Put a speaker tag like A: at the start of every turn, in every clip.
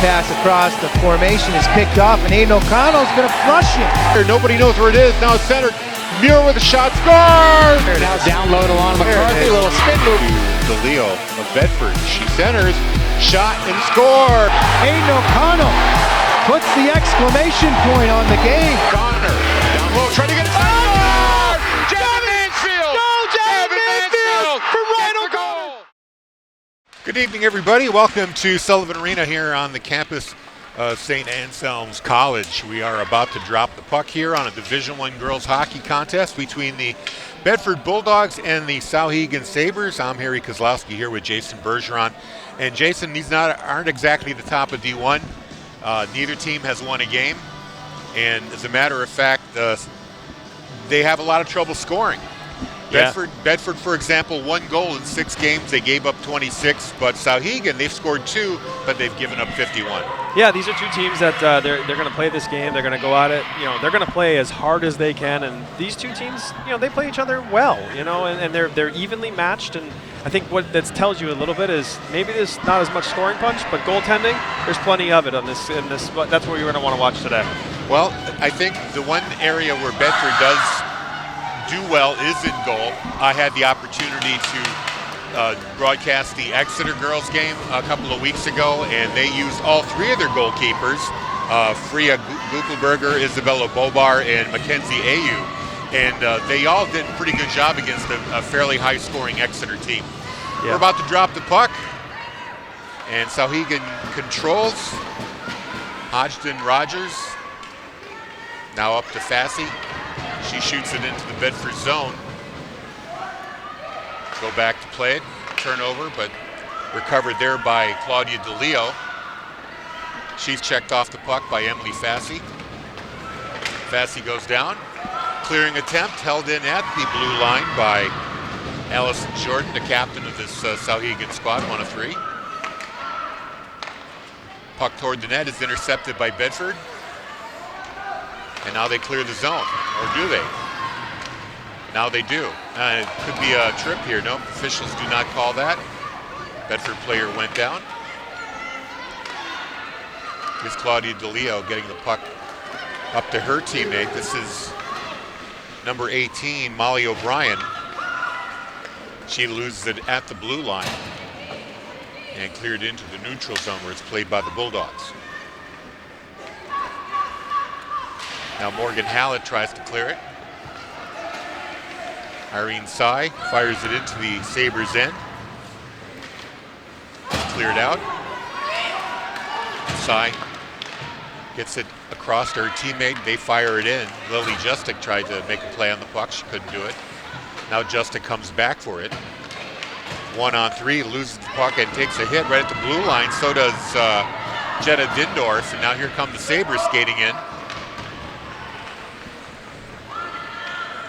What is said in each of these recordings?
A: pass across the formation is picked off, and Aiden O'Connell's going to flush it.
B: Nobody knows where it is. Now it's centered. Muir with a shot. Score!
C: Now down low to Lana McCarthy. A little spin move.
B: DeLeo of Bedford. She centers. Shot and score.
A: Aiden O'Connell puts the exclamation point on the game.
B: Connor down low. Trying to get it. Oh! Devin Mansfield! Devin Mansfield from right on goal. Good evening, everybody. Welcome to Sullivan Arena here on the campus of St. Anselm's College. We are about to drop the puck here on a Division I girls hockey contest between the Bedford Bulldogs and the Souhegan Sabres. I'm Harry Kozlowski here with Jason Bergeron. And Jason, these aren't exactly the top of D1. Neither team has won a game. And as a matter of fact, they have a lot of trouble scoring.
C: Yeah.
B: Bedford, for example, 1 goal in 6 games. They gave up 26, but Souhegan, they've scored 2, but they've given up 51.
C: Yeah, these are two teams that they're going to play this game. They're going to go at it. They're going to play as hard as they can. And these two teams, they play each other well. And they're evenly matched. And I think what that tells you a little bit is maybe there's not as much scoring punch, but goaltending, there's plenty of it on this. That's what you're going to want to watch today.
B: Well, I think the one area where Bedford does do well is in goal. I had the opportunity to broadcast the Exeter girls game a couple of weeks ago, and they used all 3 of their goalkeepers, Freya Guckelberger, Isabella Bobar, and Mackenzie Ayu, and they all did a pretty good job against a fairly high-scoring Exeter team. Yeah. We're about to drop the puck, and Souhegan controls. Hodgson Rogers, now up to Fassy. She shoots it into the Bedford zone. Go back to play it. Turnover, but recovered there by Claudia DeLeo. She's checked off the puck by Emily Fassy. Fassy goes down. Clearing attempt held in at the blue line by Allison Jordan, the captain of this Souhegan squad, 1 of 3. Puck toward the net is intercepted by Bedford. And now they clear the zone, or do they? Now they do. It could be a trip here. Nope, officials do not call that. Bedford player went down. Here's Claudia DeLeo getting the puck up to her teammate. This is number 18, Molly O'Brien. She loses it at the blue line and cleared into the neutral zone where it's played by the Bulldogs. Now Morgan Hallett tries to clear it. Irene Sy fires it into the Sabres end. Cleared out. Sy gets it across to her teammate. They fire it in. Lily Justic tried to make a play on the puck. She couldn't do it. Now Justic comes back for it. 1-on-3, loses the puck and takes a hit right at the blue line. So does Jetta Dindorf. And now here come the Sabres skating in.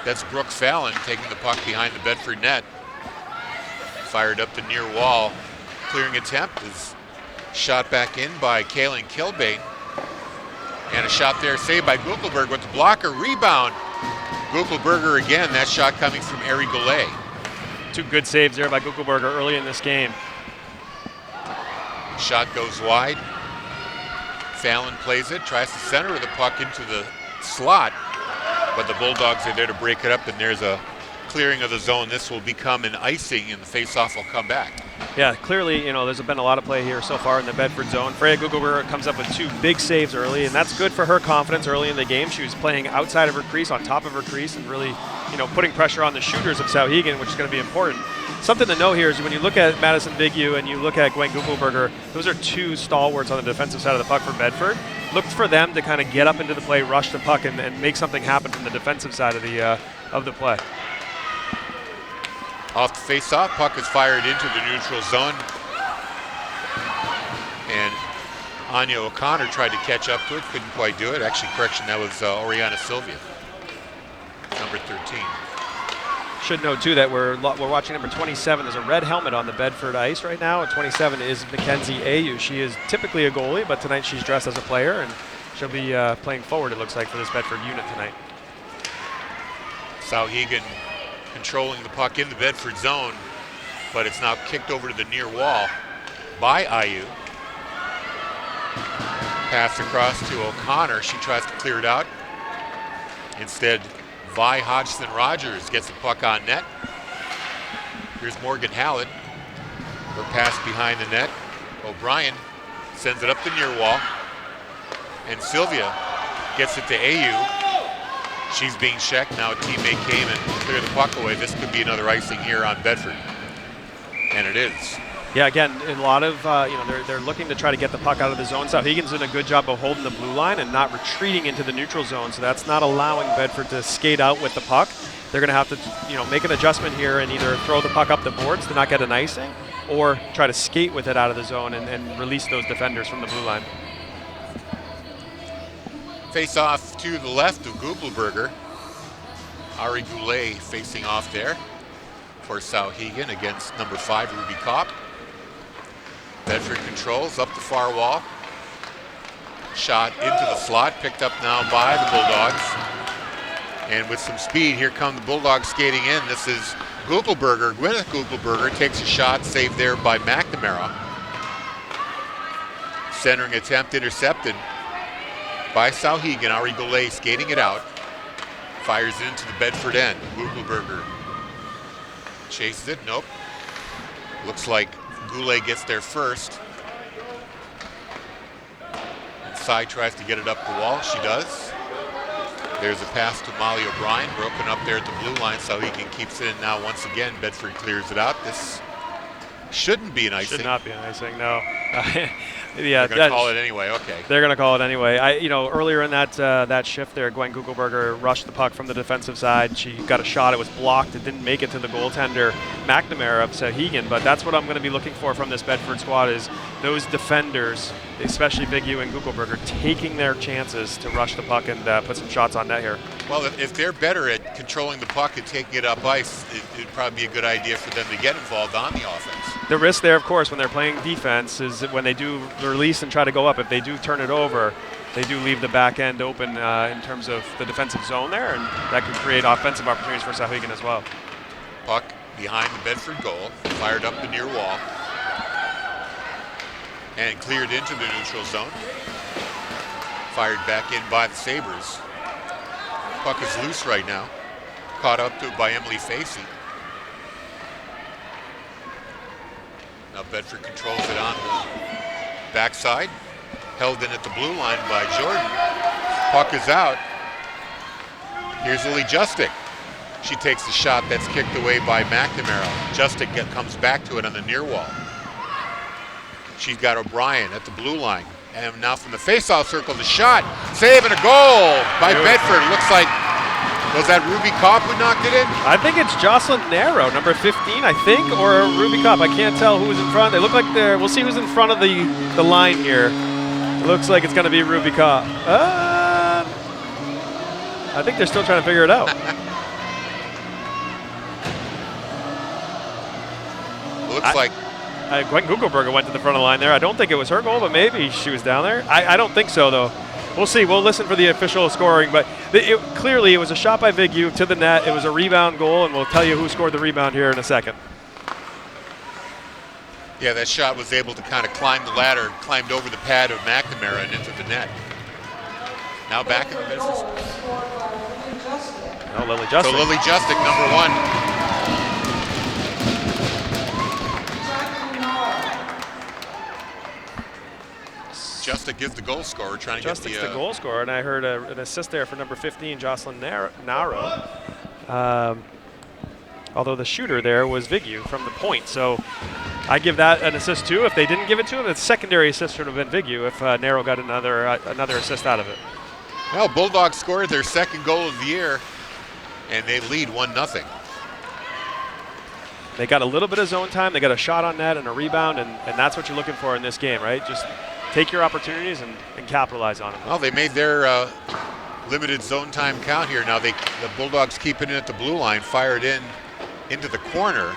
B: That's Brooke Fallon taking the puck behind the Bedford net. Fired up the near wall. Clearing attempt is shot back in by Kaylin Kilbane. And a shot there saved by Guckelberg with the blocker. Rebound. Guckelberger again. That shot coming from Ari Goulet.
C: 2 good saves there by Guckelberger early in this game.
B: Shot goes wide. Fallon plays it. Tries to center the puck into the slot. But the Bulldogs are there to break it up, and there's a clearing of the zone. This will become an icing, and the faceoff will come back.
C: Yeah, clearly, there's been a lot of play here so far in the Bedford zone. Freya Guckelberger comes up with 2 big saves early, and that's good for her confidence early in the game. She was playing outside of her crease, on top of her crease, and really, putting pressure on the shooters of Souhegan, which is going to be important. Something to know here is when you look at Madison Bigu and you look at Gwen Guckelberger, those are 2 stalwarts on the defensive side of the puck for Bedford. Look for them to kind of get up into the play, rush the puck, and make something happen from the defensive side of the play.
B: Off the face-off, puck is fired into the neutral zone. And Anya O'Connor tried to catch up to it, couldn't quite do it. Actually, correction, that was Oriana Sylvia, number 13.
C: Should note too that we're watching number 27. There's a red helmet on the Bedford ice right now. And 27 is Mackenzie Ayu. She is typically a goalie, but tonight she's dressed as a player, and she'll be playing forward, it looks like, for this Bedford unit tonight.
B: Souhegan controlling the puck in the Bedford zone, but it's now kicked over to the near wall by Ayu. Pass across to O'Connor. She tries to clear it out. Instead, Vi Hodgson-Rogers gets the puck on net. Here's Morgan Hallett. Her pass behind the net. O'Brien sends it up the near wall. And Sylvia gets it to AU. She's being checked. Now a teammate came and cleared the puck away. This could be another icing here on Bedford. And it is.
C: Yeah, again, a lot of, they're looking to try to get the puck out of the zone. Souhegan's doing a good job of holding the blue line and not retreating into the neutral zone, so that's not allowing Bedford to skate out with the puck. They're going to have to, make an adjustment here and either throw the puck up the boards to not get an icing or try to skate with it out of the zone and release those defenders from the blue line.
B: Face off to the left of Gugelberger. Ari Goulet facing off there for Souhegan against number 5, Ruby Kopp. Bedford controls up the far wall. Shot into the slot, picked up now by the Bulldogs. And with some speed, here come the Bulldogs skating in. This is Gugelberger. Gwyneth Gugelberger takes a shot, saved there by McNamara. Centering attempt intercepted by Souhegan. Ari Goulet skating it out. Fires it into the Bedford end. Gugelberger chases it. Nope. Looks like Goulet gets there first. Inside tries to get it up the wall. She does. There's a pass to Molly O'Brien. Broken up there at the blue line. Souhegan keeps it in now once again. Bedford clears it out. This shouldn't be an icing.
C: Should not be an icing, no.
B: They're going to call it anyway. Okay.
C: They're going to call it anyway. Earlier in that shift there, Gwen Gugelberger rushed the puck from the defensive side. She got a shot. It was blocked. It didn't make it to the goaltender, McNamara of Souhegan. But that's what I'm going to be looking for from this Bedford squad is those defenders, especially Big U and Gugelberger, taking their chances to rush the puck and put some shots on net here.
B: Well, if they're better at controlling the puck and taking it up ice, it'd probably be a good idea for them to get involved on the offense.
C: The risk there, of course, when they're playing defense is that when they do release and try to go up, if they do turn it over, they do leave the back end open in terms of the defensive zone there, and that could create offensive opportunities for Souhegan as well.
B: Puck behind the Bedford goal, fired up the near wall, and cleared into the neutral zone. Fired back in by the Sabres. Puck is loose right now. Caught up to by Emily Facey. Now Bedford controls it on the backside. Held in at the blue line by Jordan. Puck is out. Here's Lily Justic. She takes the shot that's kicked away by McNamara. Justic comes back to it on the near wall. She's got O'Brien at the blue line. And now from the face-off circle, the shot. Save and a goal by Bedford. Looks like, was that Ruby Kopp who knocked it in?
C: I think it's Jocelyn Narrow, number 15, I think, or Ruby Kopp. I can't tell who's in front. They look like we'll see who's in front of the line here. It looks like it's going to be Ruby Kopp. I think they're still trying to figure it out.
B: Looks like
C: Gwen Gugelberger went to the front of the line there. I don't think it was her goal, but maybe she was down there. I don't think so, though. We'll see. We'll listen for the official scoring, but clearly it was a shot by Big U to the net. It was a rebound goal, and we'll tell you who scored the rebound here in a second.
B: Yeah, that shot was able to kind of climb the ladder, climbed over the pad of McNamara and into the net. Now back in the business.
C: Oh, Lily Justic.
B: So Lily Justic, number 1. Justic gives the goal scorer, trying to
C: Justic's
B: get
C: the goal scorer, and I heard an assist there for number 15, Jocelyn Narrow. Although the shooter there was Vigu from the point, so I give that an assist too. If they didn't give it to him, the secondary assist should have been Vigu if Narrow got another assist out of it.
B: Well, Bulldogs scored their second goal of the year, and they lead 1-0.
C: They got a little bit of zone time. They got a shot on net and a rebound, and that's what you're looking for in this game, right? Just take your opportunities and capitalize on them.
B: Well, they made their limited zone time count here. Now the Bulldogs keep it in at the blue line, fired into the corner.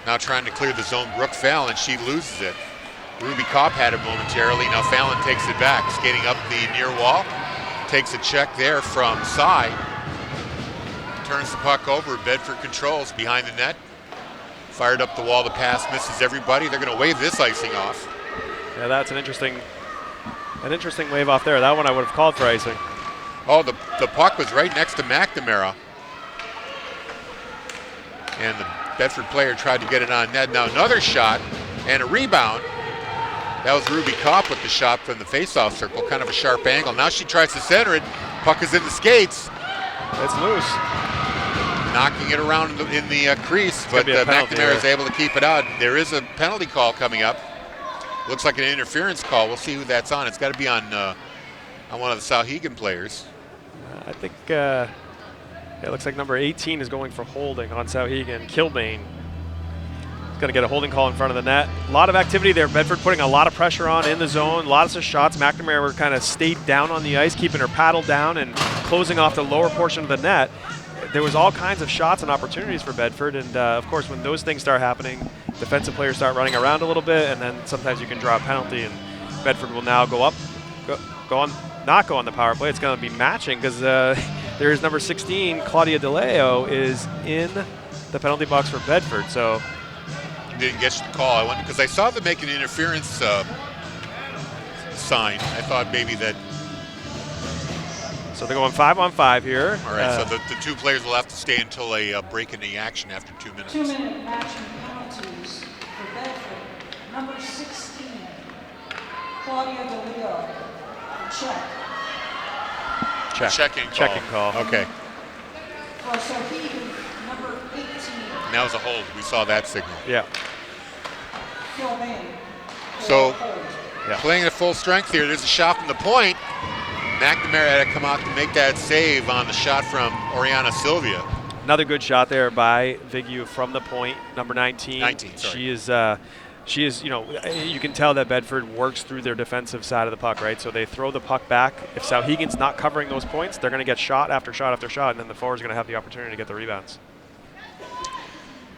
B: Now trying to clear the zone, Brooke Fallon, she loses it. Ruby Kopp had it momentarily. Now Fallon takes it back, skating up the near wall. Takes a check there from Cy. Turns the puck over. Bedford controls behind the net. Fired up the wall. The pass misses everybody. They're going to wave this icing off.
C: Yeah, that's an interesting wave off there. That one I would have called for icing.
B: Oh, the puck was right next to McNamara. And the Bedford player tried to get it on net. Now another shot and a rebound. That was Ruby Kopp with the shot from the face-off circle, kind of a sharp angle. Now she tries to center it. Puck is in the skates.
C: It's loose.
B: Knocking it around in the crease, but McNamara is able to keep it out. There is a penalty call coming up. Looks like an interference call. We'll see who that's on. It's got to be on one of the Souhegan players.
C: I think it looks like number 18 is going for holding on Souhegan. Kilbane is going to get a holding call in front of the net. A lot of activity there. Bedford putting a lot of pressure on in the zone. Lots of shots. McNamara kind of stayed down on the ice, keeping her paddle down and closing off the lower portion of the net. There was all kinds of shots and opportunities for Bedford, and of course when those things start happening, defensive players start running around a little bit, and then sometimes you can draw a penalty, and Bedford will now not go on the power play. It's going to be matching because there's number 16, Claudia DeLeo, is in the penalty box for Bedford. So
B: didn't get the call. I went because I saw them make an interference sign. I thought maybe that.
C: So they're going 5-on-5 here.
B: All right, so the two players will have to stay until a break in the action after 2 minutes.
D: 2-minute matching penalties for Bedford. Number 16, Claudia DeLeo, check.
B: Checking call. Okay.
D: For Souhegan, number 18.
B: And that was a hold. We saw that signal.
C: Yeah.
D: Kilbane.
B: So playing at full strength here. There's a shot from the point. McNamara had to come out to make that save on the shot from Oriana Sylvia.
C: Another good shot there by Vigu from the point, number 19.
B: 19, sorry.
C: She is, you can tell that Bedford works through their defensive side of the puck, right? So they throw the puck back. If Souhegan's not covering those points, they're going to get shot after shot after shot, and then the forward's going to have the opportunity to get the rebounds.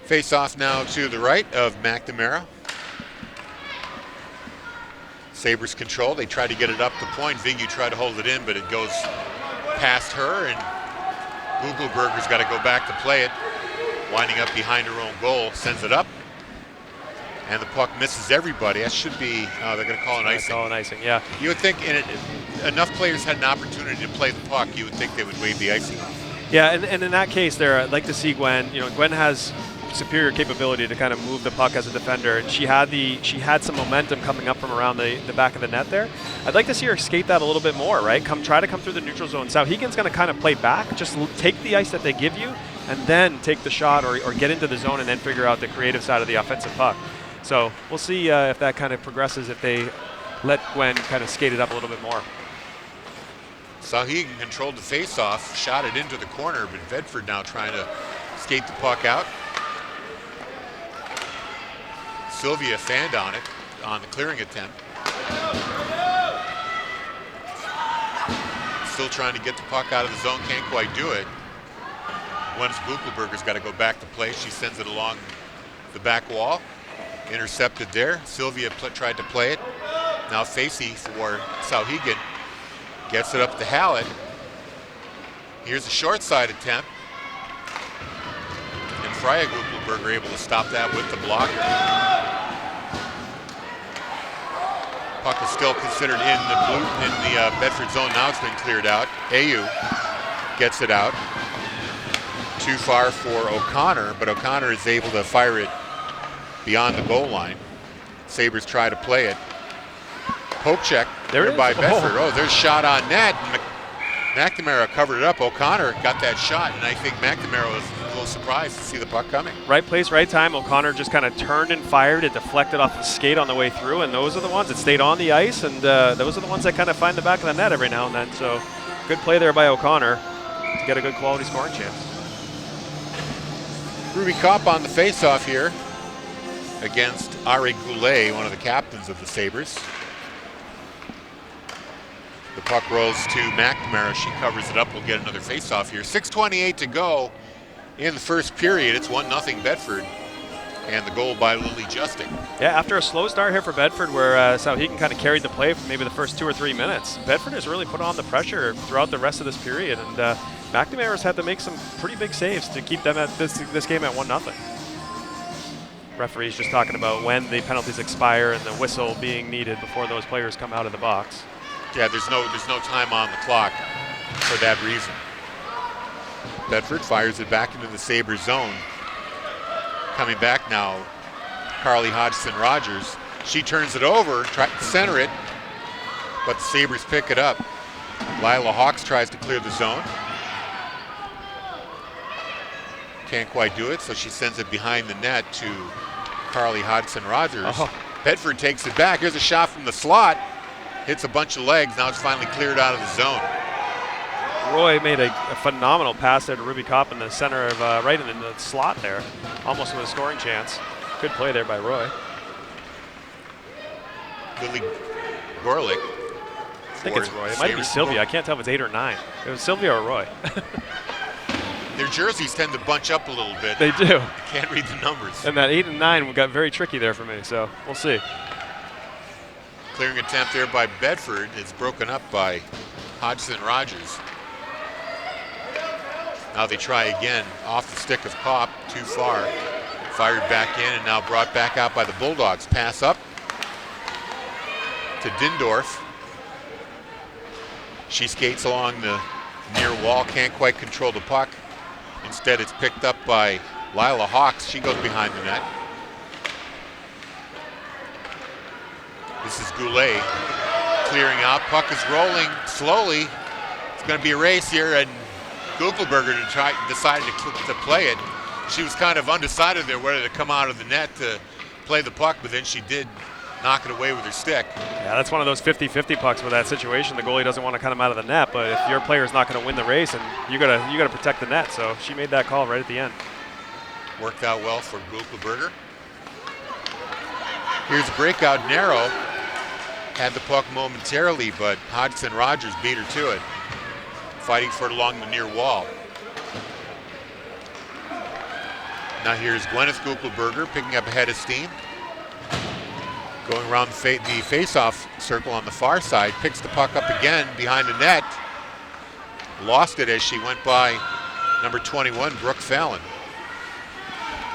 B: Face off now to the right of McNamara. Sabres control. They try to get it up the point. Vigu tried to hold it in, but it goes past her, and Gugelberger's got to go back to play it. Winding up behind her own goal, sends it up. And the puck misses everybody. That should be, they're going to call an icing.
C: Call an icing, yeah.
B: You would think enough players had an opportunity to play the puck, you would think they would waive the icing.
C: Yeah, and in that case there, I'd like to see Gwen. Gwen has superior capability to kind of move the puck as a defender, and she had some momentum coming up from around the back of the net there. I'd like to see her skate that a little bit more, right? Try to come through the neutral zone. Souhegan's going to kind of play back, just take the ice that they give you, and then take the shot or get into the zone and then figure out the creative side of the offensive puck. So we'll see if that kind of progresses, if they let Gwen kind of skate it up a little bit more.
B: Souhegan controlled the face-off, shot it into the corner, but Bedford now trying to skate the puck out. Sylvia fanned on it on the clearing attempt. Still trying to get the puck out of the zone, can't quite do it. Once Buchelberger's got to go back to play, she sends it along the back wall. Intercepted there. Sylvia tried to play it. Now Facey for Souhegan gets it up to Hallett. Here's a short side attempt. And Freya Gugelberger able to stop that with the blocker. Puck is still considered in the Bedford zone. Now it's been cleared out. Ayu gets it out. Too far for O'Connor, but O'Connor is able to fire it beyond the goal line. Sabres try to play it. Poke check there by Bedford. Oh, there's a shot on net. McNamara covered it up. O'Connor got that shot, and I think McNamara was a little surprised to see the puck coming.
C: Right place, right time. O'Connor just kind of turned and fired. It deflected off the skate on the way through, and those are the ones that stayed on the ice, and those are the ones that kind of find the back of the net every now and then. So good play there by O'Connor to get a good quality scoring chance.
B: Ruby Kopp on the face-off here against Ari Goulet, one of the captains of the Sabres. The puck rolls to McNamara. She covers it up. We'll get another face-off here. 6:28 to go in the first period. It's 1-0 Bedford, and the goal by Lily Justing.
C: Yeah, after a slow start here for Bedford, where Souhegan kind of carried the play for maybe the first 2 or 3 minutes, Bedford has really put on the pressure throughout the rest of this period, and McNamara's had to make some pretty big saves to keep them at this game at 1-0. Referees just talking about when the penalties expire and the whistle being needed before those players come out of the box.
B: Yeah, there's no time on the clock for that reason. Bedford fires it back into the Sabres zone. Coming back now, Carly Hodgson-Rogers. She turns it over, tries to center it, but the Sabres pick it up. Lila Hawks tries to clear the zone. Can't quite do it, so she sends it behind the net to Carly Hodgson-Rogers.
C: Oh.
B: Bedford takes it back. Here's a shot from the slot. Hits a bunch of legs. Now it's finally cleared out of the zone.
C: Roy made a phenomenal pass there to Ruby Kopp in the center of, right in the slot there. Almost with a scoring chance. Good play there by Roy.
B: Lily Gorlick.
C: I think it's Roy. It might be Sylvia. I can't tell if it's 8 or 9. It was Sylvia or Roy.
B: Their jerseys tend to bunch up a little bit.
C: They do.
B: Can't read the numbers.
C: And that 8 and 9 got very tricky there for me, so we'll see.
B: Clearing attempt there by Bedford. It's broken up by Hodgson-Rogers. Now they try again off the stick of Kopp, too far. Fired back in and now brought back out by the Bulldogs. Pass up to Dindorf. She skates along the near wall, can't quite control the puck. Instead, it's picked up by Lila Hawks. She goes behind the net. This is Goulet clearing out. Puck is rolling slowly. It's going to be a race here, and Gugelberger decided to play it. She was kind of undecided there whether to come out of the net to play the puck, but then she did knock it away with her stick.
C: Yeah, that's one of those 50-50 pucks with that situation. The goalie doesn't want to cut him out of the net, but if your player's not going to win the race, and you gotta protect the net. So she made that call right at the end.
B: Worked out well for Gugelberger. Here's a breakout narrow. Had the puck momentarily, but Hodgson-Rogers beat her to it. Fighting for it along the near wall. Now here's Gwyneth Gugelberger picking up a head of steam. Going around the face-off circle on the far side, picks the puck up again behind the net. Lost it as she went by number 21, Brooke Fallon.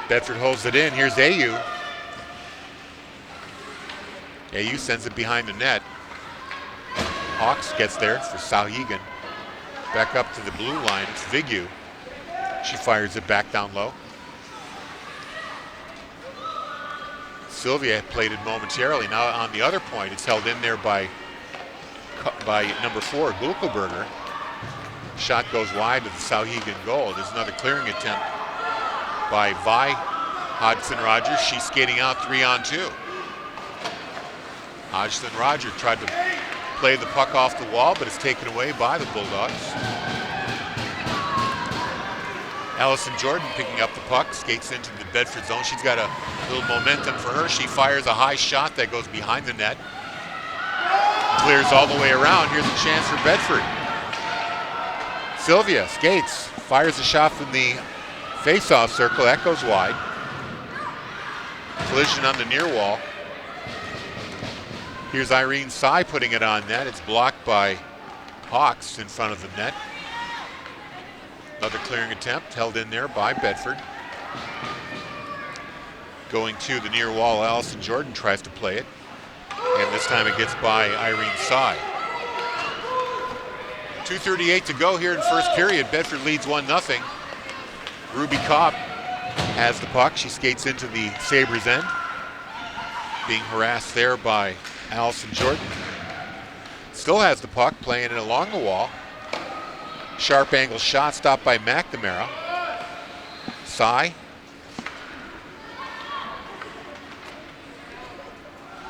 B: Bedford holds it in. Here's AU. AU sends it behind the net. Hawks gets there for Souhegan. Back up to the blue line, it's Vigu. She fires it back down low. Sylvia played it momentarily. Now on the other point, it's held in there by number 4, Gugelberger. Shot goes wide to the Souhegan goal. There's another clearing attempt by Vi Hodgson-Rogers. She's skating out 3-on-2. Hodgson-Rogers tried to play the puck off the wall, but it's taken away by the Bulldogs. Allison Jordan picking up the puck, skates into the Bedford zone. She's got a little momentum for her. She fires a high shot that goes behind the net. Clears all the way around. Here's a chance for Bedford. Sylvia skates, fires a shot from the face-off circle. That goes wide. Collision on the near wall. Here's Irene Sy putting it on net. It's blocked by Hawks in front of the net. Another clearing attempt held in there by Bedford. Going to the near wall, Allison Jordan tries to play it. And this time it gets by Irene Sy. 2:38 to go here in first period. Bedford leads 1-0. Ruby Kopp has the puck. She skates into the Sabres end. Being harassed there by Allison Jordan. Still has the puck, playing it along the wall. Sharp angle shot stopped by McNamara. Sy.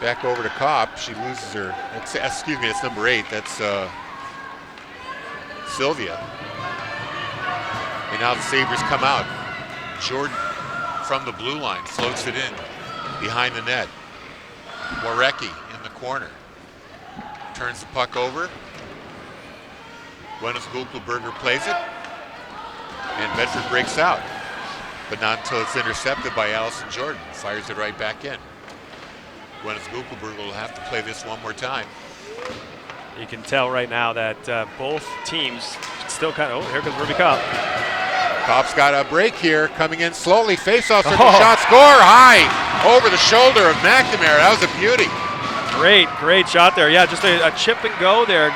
B: Back over to Kopp. She loses her. Excuse me, it's number 8. That's Sylvia. And now the Sabres come out. Jordan from the blue line floats it in behind the net. Warecki in the corner. Turns the puck over. Gwyneth Gugelberger plays it. And Bedford breaks out. But not until it's intercepted by Allison Jordan. Fires it right back in. Gwyneth Gugelberger will have to play this one more time.
C: You can tell right now that both teams still kind of, oh, here comes Ruby Kopp.
B: Kopp's got a break here, coming in slowly. Face-off circle shot, score high over the shoulder of McNamara. That was a beauty.
C: Great shot there. Yeah, just a chip and go there.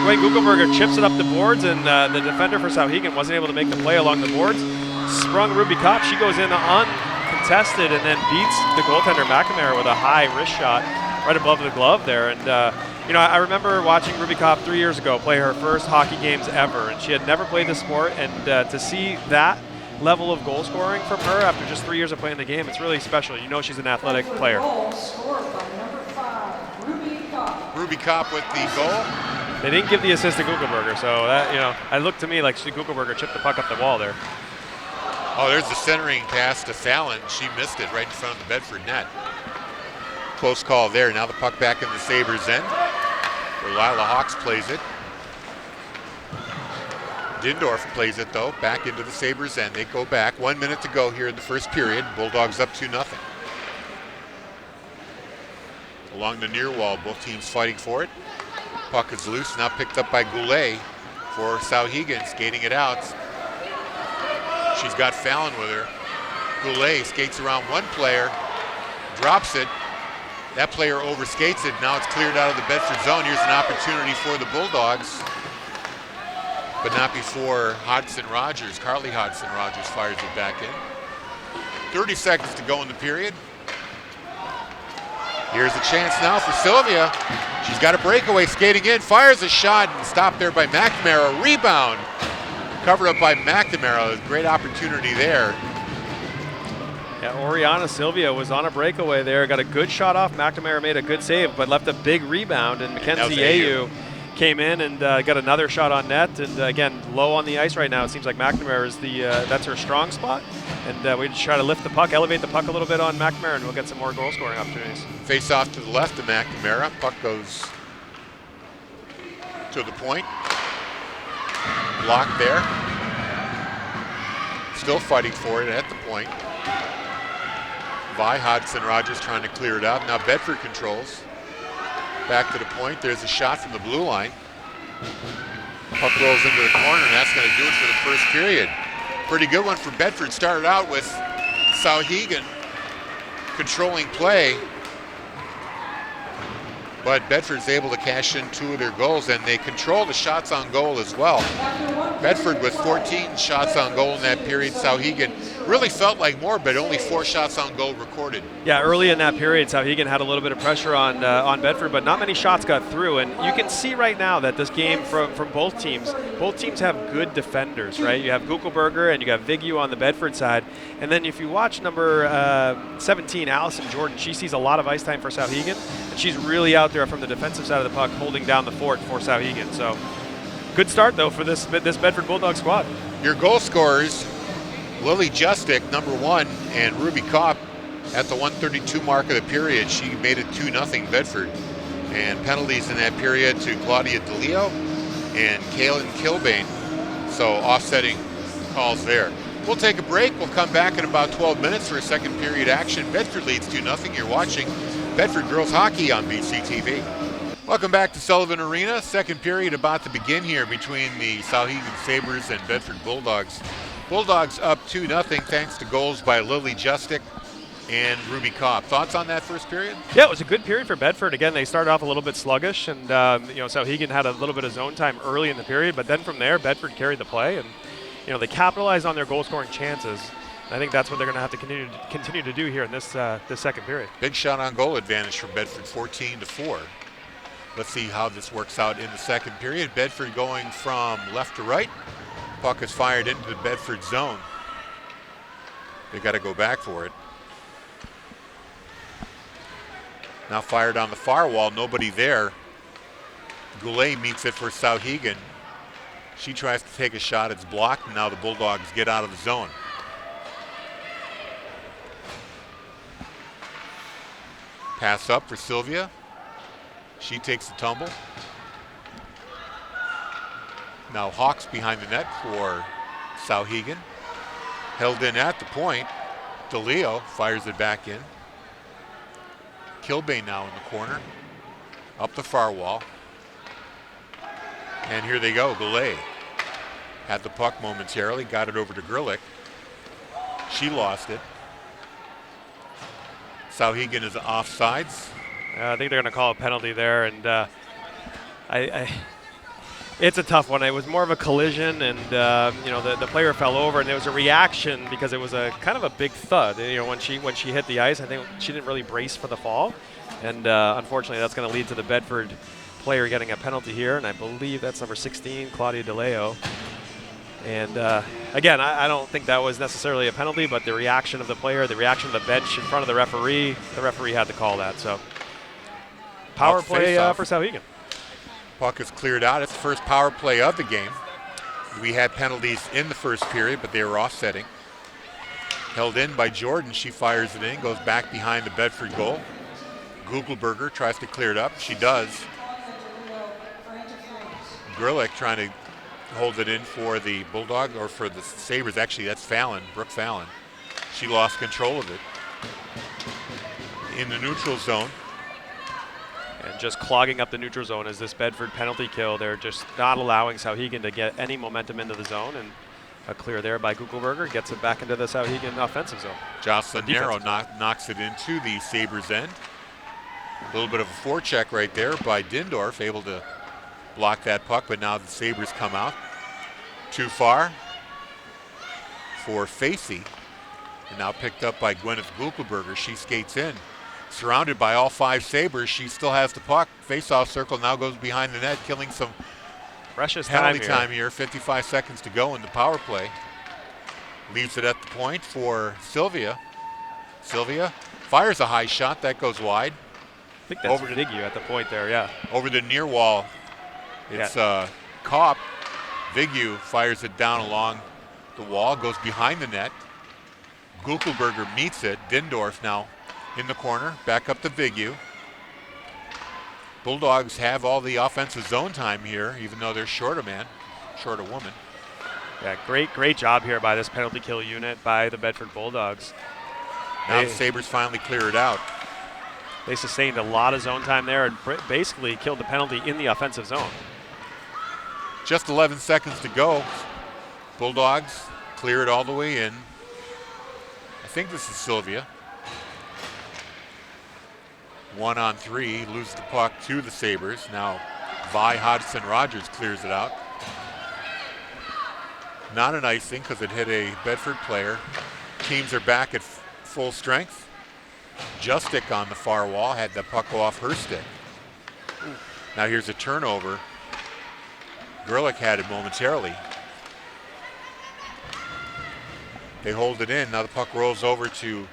C: Dwayne Gugelberger chips it up the boards, and the defender for Souhegan wasn't able to make the play along the boards. Sprung Ruby Kopp. She goes in uncontested and then beats the goaltender McNamara with a high wrist shot right above the glove there. And I remember watching Ruby Kopp 3 years ago play her first hockey games ever, and she had never played the sport. And to see that level of goal scoring from her after just 3 years of playing the game, it's really special. You know she's an athletic player.
D: Goal scored by number 5, Ruby Kopp.
B: Ruby Kopp with the goal.
C: They didn't give the assist to Gugelberger, so that, it looked to me like Gugelberger chipped the puck up the wall there.
B: Oh, there's the centering pass to Fallon. She missed it right in front of the Bedford net. Close call there. Now the puck back in the Sabres' end, where Lila Hawks plays it. Dindorf plays it, though, back into the Sabres' end. They go back. 1 minute to go here in the first period. Bulldogs up 2-0. Along the near wall, both teams fighting for it. Puck is loose, now picked up by Goulet for Souhegan, skating it out. She's got Fallon with her. Goulet skates around one player, drops it. That player overskates it. Now it's cleared out of the Bedford zone. Here's an opportunity for the Bulldogs, but not before Hodgson-Rogers. Carly Hodgson-Rogers fires it back in. 30 seconds to go in the period. Here's a chance now for Sylvia. She's got a breakaway, skating in, fires a shot, and stopped there by McNamara. Rebound, covered up by McNamara. A great opportunity there.
C: Yeah, Oriana Sylvia was on a breakaway there, got a good shot off. McNamara made a good save, but left a big rebound, and Mackenzie Ayew came in and got another shot on net. And again, low on the ice right now. It seems like McNamara is that's her strong spot. And we just try to lift the puck, elevate the puck a little bit on McNamara, and we'll get some more goal scoring opportunities.
B: Face off to the left of McNamara. Puck goes to the point. Blocked there. Still fighting for it at the point. By Hodgson-Rogers trying to clear it out. Now Bedford controls. Back to the point. There's a shot from the blue line. Puck rolls into the corner, and that's going to do it for the first period. Pretty good one for Bedford. Started out with Souhegan controlling play, but Bedford's able to cash in 2 of their goals, and they control the shots on goal as well. Bedford with 14 shots on goal in that period. Souhegan really felt like more, but only 4 shots on goal recorded.
C: Yeah, early in that period, Souhegan had a little bit of pressure on Bedford, but not many shots got through. And you can see right now that this game from both teams have good defenders, right? You have Gugelberger and you got Vignew on the Bedford side. And then if you watch number 17, Allison Jordan, she sees a lot of ice time for Souhegan, and she's really out there from the defensive side of the puck holding down the fort for Souhegan. So good start, though, for this Bedford Bulldog squad.
B: Your goal scorers, Lily Justick, number 1, and Ruby Kopp at the 132 mark of the period. She made it 2-0 Bedford. And penalties in that period to Claudia DeLeo and Kaylin Kilbane. So offsetting calls there. We'll take a break. We'll come back in about 12 minutes for a second period action. Bedford leads 2-0. You're watching Bedford Girls Hockey on BCTV. Welcome back to Sullivan Arena. Second period about to begin here between the Souhegan Sabres and Bedford Bulldogs. Bulldogs up 2-0 thanks to goals by Lily Justick and Ruby Kopp. Thoughts on that first period?
C: Yeah, it was a good period for Bedford. Again, they started off a little bit sluggish, and Souhegan had a little bit of zone time early in the period, but then from there, Bedford carried the play, and they capitalized on their goal-scoring chances. I think that's what they're going to have to continue to do here in this second period.
B: Big shot on goal advantage for Bedford, 14-4. Let's see how this works out in the second period. Bedford going from left to right. Puck is fired into the Bedford zone. They got to go back for it. Now fired on the far wall, nobody there. Goulet meets it for Souhegan. She tries to take a shot, it's blocked, and now the Bulldogs get out of the zone. Pass up for Sylvia. She takes the tumble. Now Hawks behind the net for Souhegan. Held in at the point. DeLeo fires it back in. Kilbane now in the corner. Up the far wall. And here they go, Goulet. Had the puck momentarily, got it over to Gerlich. She lost it. Souhegan is offsides.
C: I think they're going to call a penalty there, and it's a tough one. It was more of a collision, and the player fell over, and there was a reaction because it was a kind of a big thud. When she hit the ice, I think she didn't really brace for the fall, and unfortunately, that's going to lead to the Bedford player getting a penalty here, and I believe that's number 16, Claudia DeLeo. And again, I don't think that was necessarily a penalty, but the reaction of the player, the reaction of the bench in front of the referee had to call that. So power play for Souhegan.
B: Puck is cleared out. It's the first power play of the game. We had penalties in the first period, but they were offsetting. Held in by Jordan. She fires it in, goes back behind the Bedford goal. Gugelberger tries to clear it up. She does. Gerlich trying to hold it in for the Bulldog, or for the Sabres. Actually, that's Fallon, Brooke Fallon. She lost control of it. In the neutral zone.
C: And just clogging up the neutral zone as this Bedford penalty kill. They're just not allowing Souhegan to get any momentum into the zone, and a clear there by Gugelberger gets it back into the Souhegan offensive zone.
B: Jocelyn Narrow knocks it into the Sabres end. A little bit of a forecheck right there by Dindorf, able to block that puck, but now the Sabres come out. Too far for Facey, and now picked up by Gwyneth Gugelberger. She skates in. Surrounded by all 5 Sabres, she still has the puck. Face-off circle now goes behind the net, killing some
C: precious
B: penalty time here. 55 seconds to go in the power play. Leaves it at the point for Sylvia. Sylvia fires a high shot. That goes wide.
C: I think that's Vignew at the point there, yeah.
B: Over the near wall. It's Kopp. Vignew fires it down along the wall, goes behind the net. Gugelberger meets it. Dindorf now in the corner, back up to Vignew. Bulldogs have all the offensive zone time here, even though they're short a woman.
C: Yeah, great job here by this penalty kill unit by the Bedford Bulldogs.
B: Now the Sabres finally clear it out.
C: They sustained a lot of zone time there and basically killed the penalty in the offensive zone.
B: Just 11 seconds to go. Bulldogs clear it all the way in. I think this is Sylvia. 1-on-3, lose the puck to the Sabres. Now Vi Hodgson-Rogers clears it out. Not an icing because it hit a Bedford player. Teams are back at full strength. Justic on the far wall had the puck go off her stick. Now here's a turnover. Gerlich had it momentarily. They hold it in. Now the puck rolls over to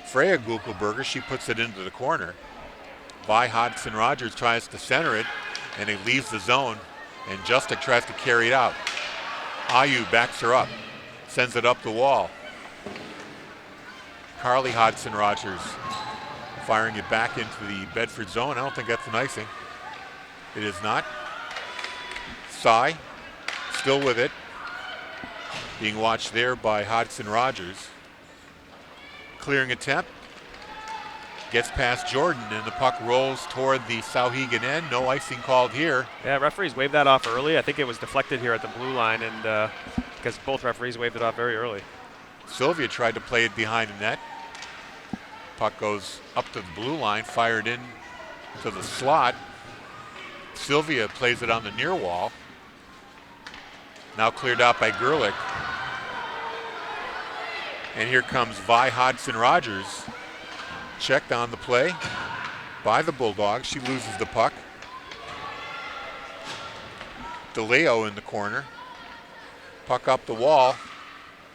B: Freya Gugelberger. She puts it into the corner. Vi Hodgson-Rogers tries to center it, and it leaves the zone, and Justic tries to carry it out. Ayu backs her up, sends it up the wall. Carly Hodgson-Rogers firing it back into the Bedford zone. I don't think that's an icing. It is not. Cy still with it, being watched there by Hodgson-Rogers. Clearing attempt. Gets past Jordan, and the puck rolls toward the Souhegan end. No icing called here.
C: Yeah, referees waved that off early. I think it was deflected here at the blue line, and because both referees waved it off very early.
B: Sylvia tried to play it behind the net. Puck goes up to the blue line, fired in to the slot. Sylvia plays it on the near wall. Now cleared out by Gerlich. And here comes Vi Hodgson-Rogers. Checked on the play by the Bulldogs. She loses the puck. DeLeo in the corner. Puck up the wall.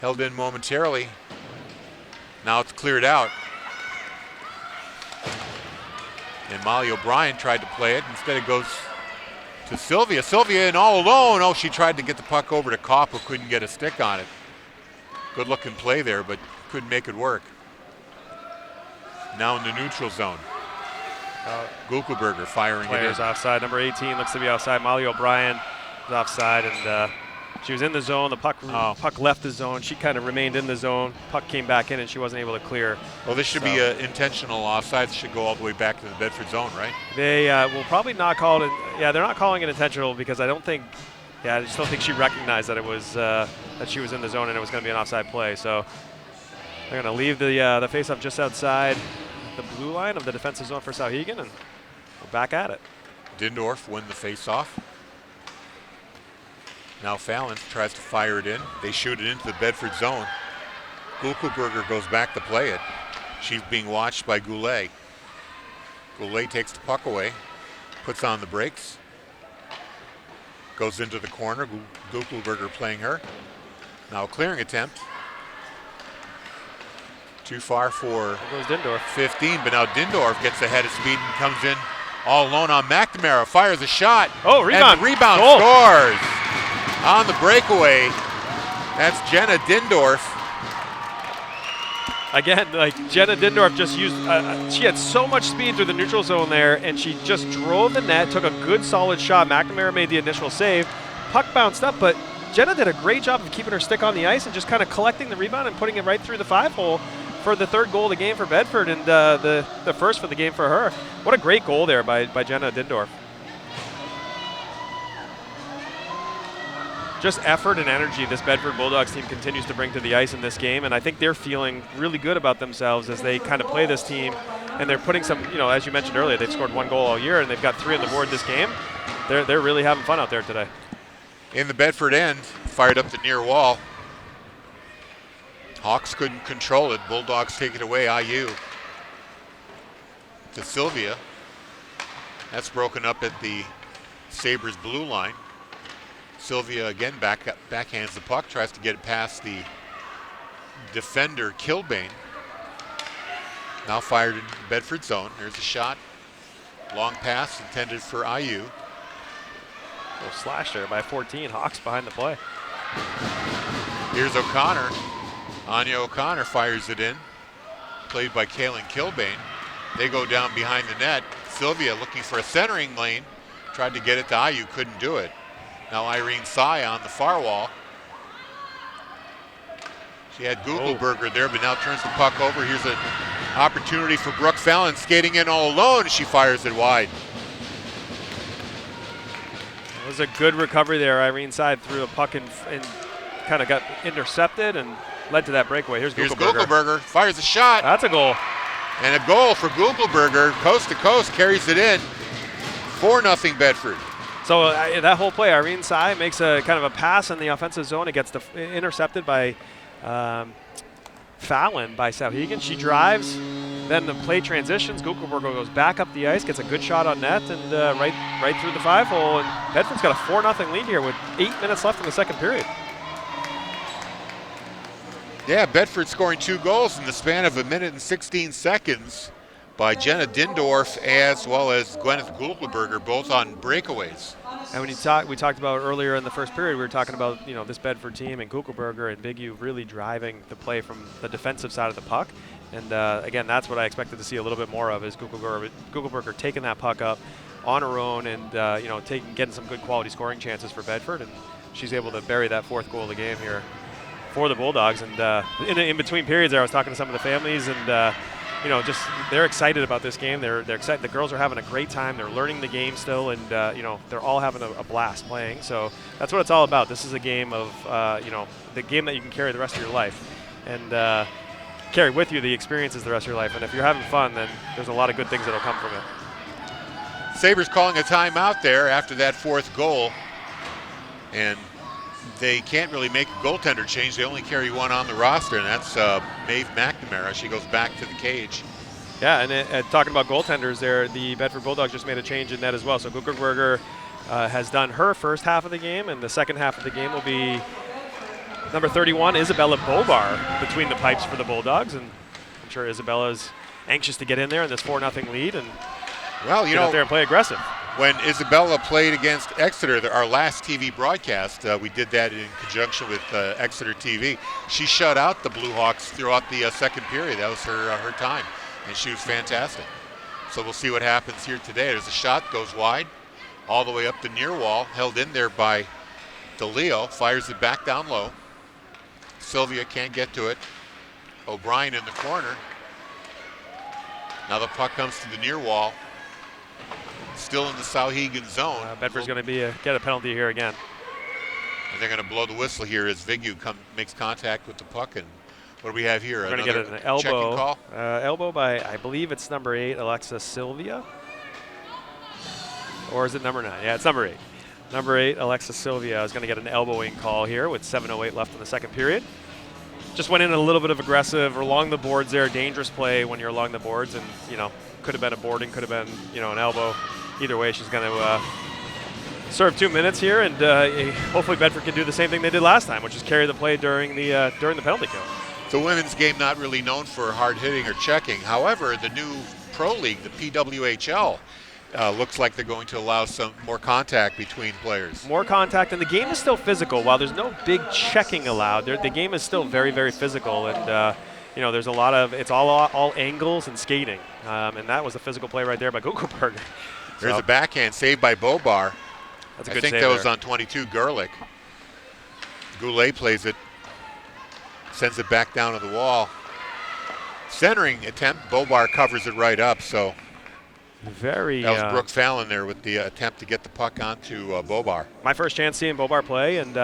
B: Held in momentarily. Now it's cleared out. And Molly O'Brien tried to play it. Instead it goes to Sylvia. Sylvia in all alone. Oh, she tried to get the puck over to Kopp, who couldn't get a stick on it. Good looking play there, but couldn't make it work. Now in the neutral zone. Gugelberger firing it in.
C: Players offside. Number 18 looks to be offside. Molly O'Brien is offside, and she was in the zone. The puck left the zone. She kind of remained in the zone. Puck came back in, and she wasn't able to clear.
B: Well, this should be an intentional offside. This should go all the way back to the Bedford zone, right?
C: They will probably not call it. Yeah, they're not calling it intentional because I don't think Yeah, I just don't think she recognized that it was that she was in the zone and it was going to be an offside play. So they're going to leave the face-off just outside the blue line of the defensive zone for Souhegan, and we're back at it.
B: Dindorf win the face-off. Now Fallon tries to fire it in. They shoot it into the Bedford zone. Gulkelberger goes back to play it. She's being watched by Goulet. Goulet takes the puck away, puts on the brakes, goes into the corner. Gulkelberger playing her. Now a clearing attempt. Too far for
C: There goes Dindorf.
B: 15, but now Dindorf gets ahead of speed and comes in all alone on McNamara. Fires a shot.
C: Oh, rebound.
B: And the rebound
C: Goal.
B: scores on the breakaway. That's Jenna Dindorf.
C: Again, like Jenna Dindorf just used, she had so much speed through the neutral zone there, and she just drove the net, took a good solid shot. McNamara made the initial save. Puck bounced up, but Jenna did a great job of keeping her stick on the ice and just kind of collecting the rebound and putting it right through the 5-hole for the third goal of the game for Bedford, and the first for the game for her. What a great goal there by Jenna Dindorf. Just effort and energy this Bedford Bulldogs team continues to bring to the ice in this game, and I think they're feeling really good about themselves as they kind of play this team, and they're putting some, as you mentioned earlier, they've scored 1 goal all year, and they've got 3 on the board this game. They're really having fun out there today.
B: In the Bedford end, fired up the near wall. Hawks couldn't control it. Bulldogs take it away. IU to Sylvia. That's broken up at the Sabres blue line. Sylvia again backhands the puck, tries to get it past the defender Kilbane. Now fired in Bedford zone. There's a shot. Long pass intended for IU.
C: Little slash there by 14. Hawks behind the play.
B: Here's O'Connor. Anya O'Connor fires it in. Played by Kaylin Kilbane. They go down behind the net. Sylvia looking for a centering lane. Tried to get it to IU, couldn't do it. Now Irene Sy on the far wall. She had Gulkelberger there, but now turns the puck over. Here's an opportunity for Brooke Fallon skating in all alone. She fires it wide.
C: It was a good recovery there. Irene Sy threw a puck and kind of got intercepted and led to that breakaway. Here's
B: Gulkelberger. Fires a shot.
C: That's a goal.
B: And a goal for Gulkelberger. Coast to coast, carries it in. 4-0 Bedford.
C: So that whole play, Irene Sy makes a kind of a pass in the offensive zone. It gets intercepted by Fallon by Souhegan. She drives, then the play transitions. Gulkelberger goes back up the ice, gets a good shot on net, and right through the 5-hole. And Bedford's got a 4-0 lead here with 8 minutes left in the second period.
B: Yeah, Bedford scoring 2 goals in the span of 1 minute and 16 seconds by Jenna Dindorf as well as Gwyneth Gulkelberger, both on breakaways.
C: And when we talked about earlier in the first period, we were talking about this Bedford team and Gulkelberger and Big U really driving the play from the defensive side of the puck. And again, that's what I expected to see a little bit more of, is Gulkelberger taking that puck up on her own and getting some good quality scoring chances for Bedford. And she's able to bury that 4th goal of the game here for the Bulldogs. And in between periods there, I was talking to some of the families, and just they're excited about this game. They're excited. The girls are having a great time. They're learning the game still, and they're all having a blast playing. So that's what it's all about. This is a game of the game that you can carry the rest of your life, and carry with you the experiences the rest of your life. And if you're having fun, then there's a lot of good things that'll come from it.
B: Sabres calling a timeout there after that 4th goal, and they can't really make a goaltender change. They only carry one on the roster, and that's Maeve McNamara. She goes back to the cage.
C: Yeah, and talking about goaltenders there, the Bedford Bulldogs just made a change in net as well. So Gulkelberger has done her first half of the game, and the second half of the game will be number 31, Isabella Bobar, between the pipes for the Bulldogs. And I'm sure Isabella's anxious to get in there in this 4-0 lead and get out there and play aggressive.
B: When Isabella played against Exeter, our last TV broadcast, we did that in conjunction with Exeter TV. She shut out the Blue Hawks throughout the second period. That was her time, and she was fantastic. So we'll see what happens here today. There's a shot, goes wide, all the way up the near wall, held in there by DeLeo, fires it back down low. Sylvia can't get to it. O'Brien in the corner. Now the puck comes to the near wall. Still in the Souhegan zone.
C: Bedford's going to get a penalty here again.
B: And they're going to blow the whistle here as Vigu makes contact with the puck. And what do we have here?
C: We're going to get an
B: checking
C: elbow.
B: Call?
C: Elbow by, I believe it's number 8, Alexa Sylvia. Or is it number 9? Yeah, it's number 8. Number 8, Alexa Sylvia is going to get an elbowing call here with 7:08 left in the second period. Just went in a little bit of aggressive along the boards there. Dangerous play when you're along the boards, and could have been a boarding, could have been an elbow. Either way, she's going to serve 2 minutes here, and hopefully Bedford can do the same thing they did last time, which is carry the play during the penalty kill.
B: The women's game not really known for hard hitting or checking. However, the new pro league, the PWHL, looks like they're going to allow some more contact between players.
C: More contact, and the game is still physical. While there's no big checking allowed, the game is still very, very physical, and there's a lot of, it's all angles and skating, and that was a physical play right there by Gugelberger.
B: There's a backhand save by Bobar.
C: That's a good
B: I think
C: save
B: that was
C: there.
B: on 22, Gerlich. Goulet plays it, sends it back down to the wall. Centering attempt, Bobar covers it right up, so that was Brooke Fallon there with the attempt to get the puck onto Bobar.
C: My first chance seeing Bobar play, and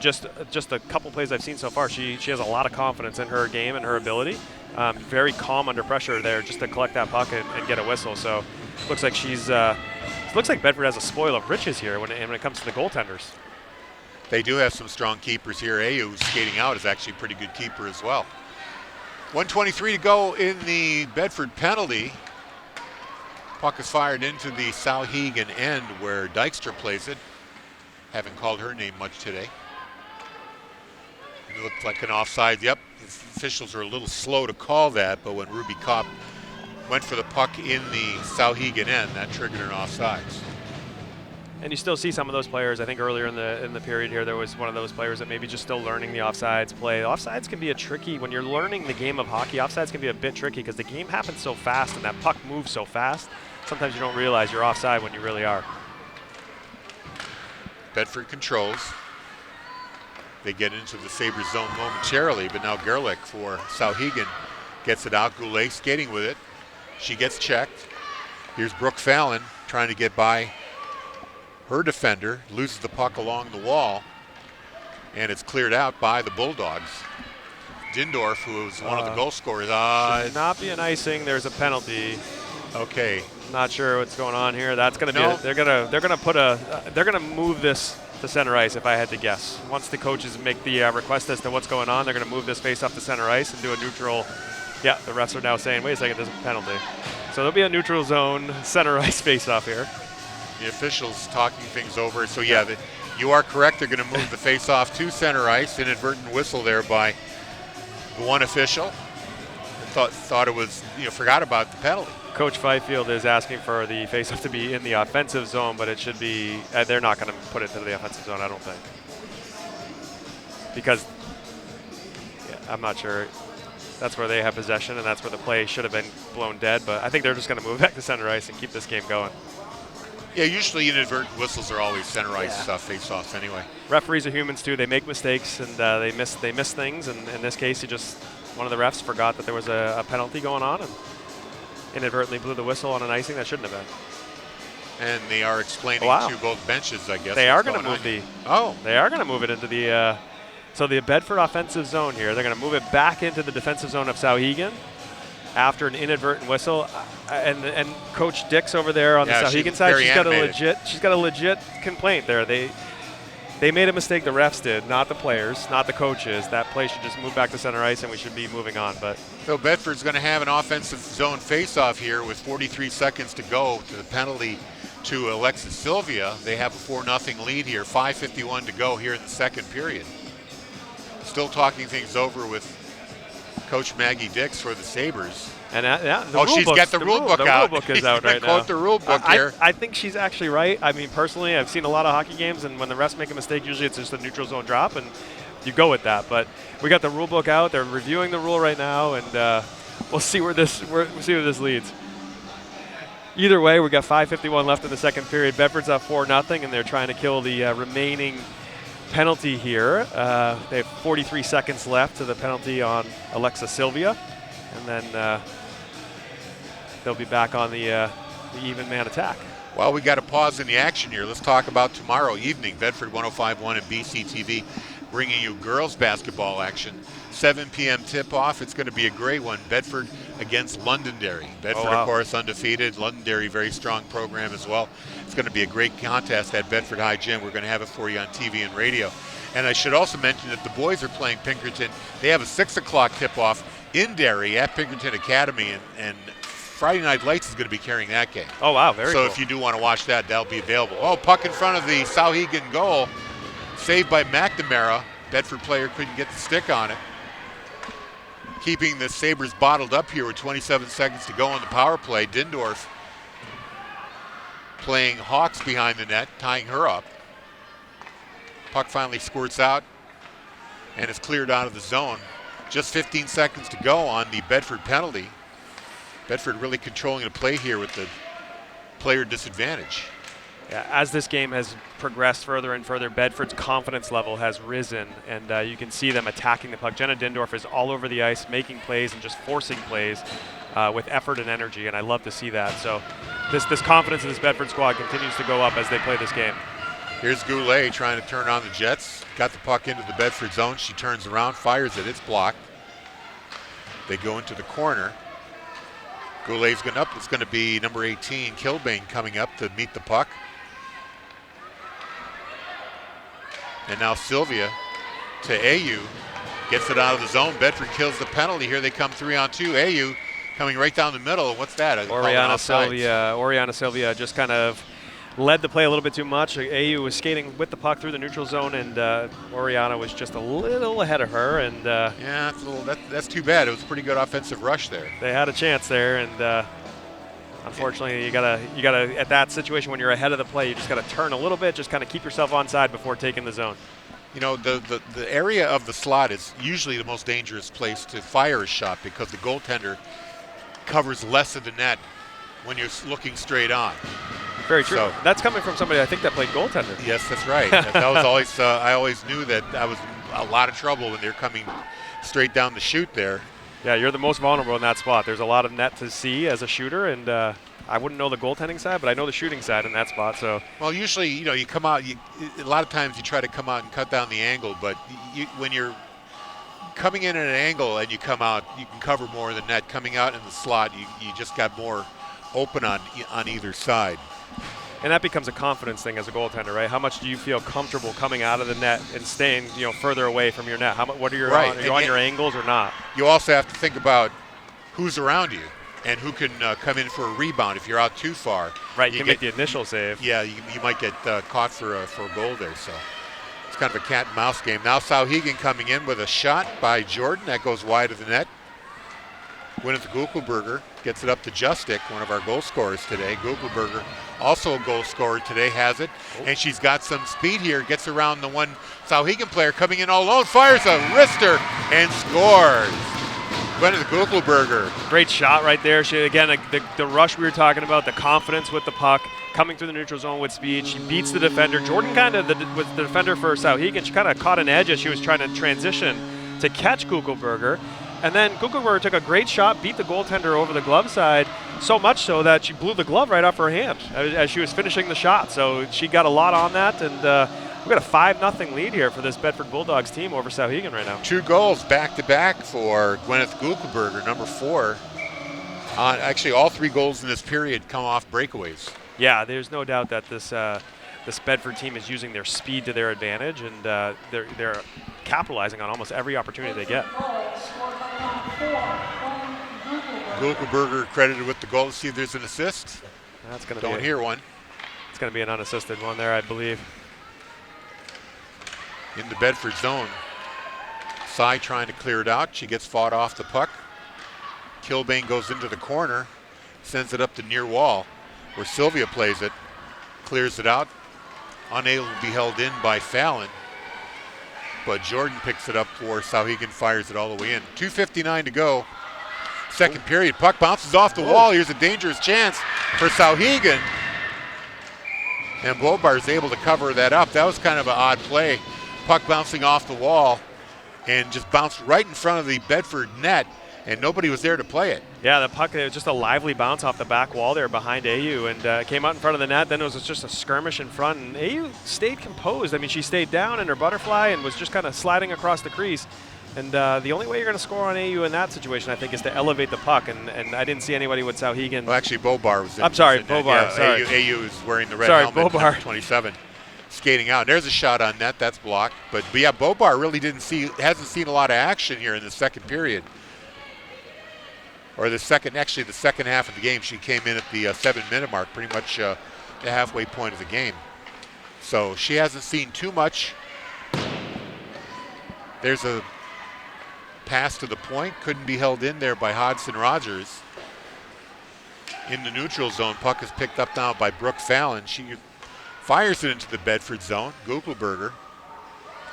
C: just a couple plays I've seen so far, she has a lot of confidence in her game and her ability. Very calm under pressure there, just to collect that puck and get a whistle. So looks like looks like Bedford has a spoil of riches here when it comes to the goaltenders.
B: They do have some strong keepers here. Ayu, who's skating out, is actually a pretty good keeper as well. 1:23 to go in the Bedford penalty. Puck is fired into the Souhegan end where Dykstra plays it. Haven't called her name much today. It looked like an offside. Yep, the officials are a little slow to call that, but when Ruby Kopp went for the puck in the Souhegan end, that triggered an offsides.
C: And you still see some of those players. I think earlier in the period here, there was one of those players that maybe just still learning the offsides play. Offsides can be when you're learning the game of hockey, offsides can be a bit tricky because the game happens so fast and that puck moves so fast. Sometimes you don't realize you're offside when you really are.
B: Bedford controls. They get into the Sabres zone momentarily, but now Gerlich for Souhegan gets it out. Goulet skating with it. She gets checked. Here's Brooke Fallon trying to get by her defender, loses the puck along the wall, and it's cleared out by the Bulldogs. Dindorf, who was one of the goal scorers.
C: Should not be an icing. There's a penalty.
B: Okay.
C: Not sure what's going on here. That's going to be. They're going to move this to center ice. If I had to guess, once the coaches make the request as to what's going on, they're going to move this face off to center ice and do a neutral. Yeah, the refs are now saying, wait a second, there's a penalty. So there'll be a neutral zone center ice face off here.
B: The officials talking things over. So yeah, you are correct. They're going to move the face off to center ice. Inadvertent whistle there by the one official. Thought it was, forgot about the penalty.
C: Coach Fifield is asking for the face-off to be in the offensive zone, but it should be, they're not going to put it to the offensive zone, I don't think. Because, I'm not sure. That's where they have possession, and that's where the play should have been blown dead, but I think they're just going to move back to center ice and keep this game going.
B: Yeah, usually inadvertent whistles are always center ice face-offs anyway.
C: Referees are humans too. They make mistakes, and they miss things, and in this case, one of the refs forgot that there was a penalty going on, and inadvertently blew the whistle on an icing that shouldn't have been.
B: And they are explaining to both benches, I guess.
C: They are going to move They are going to move it into the so the Bedford offensive zone here. They're going to move it back into the defensive zone of Souhegan after an inadvertent whistle. And Coach Dix over there on the Souhegan side, she's got a legit complaint there. They made a mistake, the refs did, not the players, not the coaches. That play should just move back to center ice and we should be moving on. But
B: so Bedford's going to have an offensive zone face-off here with 43 seconds to go to the penalty to Alexis Sylvia. They have a 4-0 lead here, 5:51 to go here in the second period. Still talking things over with Coach Maggie Dix for the Sabres.
C: And
B: she's got the rule book out.
C: The rule book is out right now.
B: Quote the rule book here.
C: I think she's actually right. I mean, personally, I've seen a lot of hockey games, and when the refs make a mistake, usually it's just a neutral zone drop, and you go with that. But we got the rule book out. They're reviewing the rule right now, and we'll see where this leads. Either way, we got 5:51 left in the second period. Bedford's up 4-0, and they're trying to kill the remaining penalty here. They have 43 seconds left to the penalty on Alexa Sylvia, and then they'll be back on the even man attack.
B: Well, we got to pause in the action here. Let's talk about tomorrow evening. Bedford 105.1 and BCTV bringing you girls basketball action. 7 p.m. tip-off. It's going to be a great one. Bedford against Londonderry. Bedford, of course, undefeated. Londonderry, very strong program as well. It's going to be a great contest at Bedford High Gym. We're going to have it for you on TV and radio. And I should also mention that the boys are playing Pinkerton. They have a 6 o'clock tip-off in Derry at Pinkerton Academy, and Friday Night Lights is going to be carrying that game.
C: Oh, wow, very cool.
B: So if you do want to watch that, that'll be available. Oh, puck in front of the Souhegan goal. Saved by McNamara. Bedford player couldn't get the stick on it. Keeping the Sabres bottled up here with 27 seconds to go on the power play. Dindorf playing Hawks behind the net, tying her up. Puck finally squirts out and is cleared out of the zone. Just 15 seconds to go on the Bedford penalty. Bedford really controlling the play here with the player disadvantage.
C: Yeah, as this game has progressed further and further, Bedford's confidence level has risen, and you can see them attacking the puck. Jenna Dindorf is all over the ice, making plays and just forcing plays with effort and energy, and I love to see that. So this confidence in this Bedford squad continues to go up as they play this game.
B: Here's Goulet trying to turn on the Jets. Got the puck into the Bedford zone. She turns around, fires it. It's blocked. They go into the corner. Goulet's going up. It's going to be number 18, Kilbane, coming up to meet the puck. And now Sylvia to AU. Gets it out of the zone. Bedford kills the penalty. Here they come 3-on-2. AU coming right down the middle. What's that?
C: Oriana Sylvia just kind of led the play a little bit too much. AU was skating with the puck through the neutral zone, and Oriana was just a little ahead of her. And
B: yeah, that's too bad. It was a pretty good offensive rush there.
C: They had a chance there, and unfortunately, you gotta at that situation when you're ahead of the play, you just gotta turn a little bit, just kind of keep yourself onside before taking the zone.
B: You know, the area of the slot is usually the most dangerous place to fire a shot because the goaltender covers less of the net when you're looking straight on.
C: Very true.
B: So,
C: that's coming from somebody I think that played goaltender.
B: Yes, that's right. That was always I always knew that I was a lot of trouble when they're coming straight down the chute there.
C: Yeah, you're the most vulnerable in that spot. There's a lot of net to see as a shooter, and I wouldn't know the goaltending side, but I know the shooting side in that spot. So,
B: well, usually, you come out. A lot of times, you try to come out and cut down the angle, but when you're coming in at an angle and you come out, you can cover more of the net. Coming out in the slot, you just got more open on either side.
C: And that becomes a confidence thing as a goaltender, right? How much do you feel comfortable coming out of the net and staying, further away from your net? What are your
B: right.
C: Are you on your angles or not?
B: You also have to think about who's around you and who can come in for a rebound if you're out too far.
C: Right, you can make the initial save.
B: Yeah, you might get caught for a goal there. So it's kind of a cat and mouse game. Now Souhegan coming in with a shot by Jordan that goes wide of the net. Gwyneth Gugelberger gets it up to Justick, one of our goal scorers today. Gugelberger, also a goal scorer today, has it. And she's got some speed here. Gets around the one Souhegan player coming in all alone. Fires a wrister and scores. Gwyneth Gugelberger.
C: Great shot right there. She, again, the rush we were talking about, the confidence with the puck, coming through the neutral zone with speed. She beats the defender. Jordan kind of, was the defender for Souhegan. She kind of caught an edge as she was trying to transition to catch Gugelberger. And then Gugelberger took a great shot, beat the goaltender over the glove side, so much so that she blew the glove right off her hand as she was finishing the shot. So she got a lot on that, and we've got a 5-0 lead here for this Bedford Bulldogs team over Souhegan right now.
B: 2 goals back-to-back for Gwyneth Gugelberger, number 4. Actually, all 3 goals in this period come off breakaways.
C: Yeah, there's no doubt that this Bedford team is using their speed to their advantage, and they're capitalizing on almost every opportunity they get.
B: Gugelberger credited with the goal. Let's see if there's an assist.
C: That's going to
B: Don't hear one.
C: It's going to be an unassisted one there, I believe.
B: In the Bedford zone. Cy trying to clear it out. She gets fought off the puck. Kilbane goes into the corner, sends it up the near wall where Sylvia plays it, clears it out. Unable to be held in by Fallon. But Jordan picks it up for Souhegan, fires it all the way in. 2:59 to go. Second period. Puck bounces off the wall. Here's a dangerous chance for Souhegan. And Bobar is able to cover that up. That was kind of an odd play. Puck bouncing off the wall and just bounced right in front of the Bedford net. and nobody was there to play it.
C: Yeah, the puck, it was just a lively bounce off the back wall there behind AU, and came out in front of the net. Then it was just a skirmish in front, and AU stayed composed. I mean, she stayed down in her butterfly and was just kind of sliding across the crease. And the only way you're going to score on AU in that situation, I think, is to elevate the puck. And I didn't see anybody with Souhegan.
B: Well, actually, Bobar was in.
C: I'm sorry,
B: was in
C: Bobar.
B: Yeah,
C: sorry.
B: AU is wearing the red
C: Sorry,
B: helmet,
C: Bobar.
B: number 27, skating out. There's a shot on net. That's blocked. But yeah, Bobar really hasn't seen a lot of action here in the second period. Or the second half of the game. She came in at the 7-minute mark, pretty much the halfway point of the game. So she hasn't seen too much. There's a pass to the point, couldn't be held in there by Hodgson Rogers. In the neutral zone, puck is picked up now by Brooke Fallon. She fires it into the Bedford zone. Gugelberger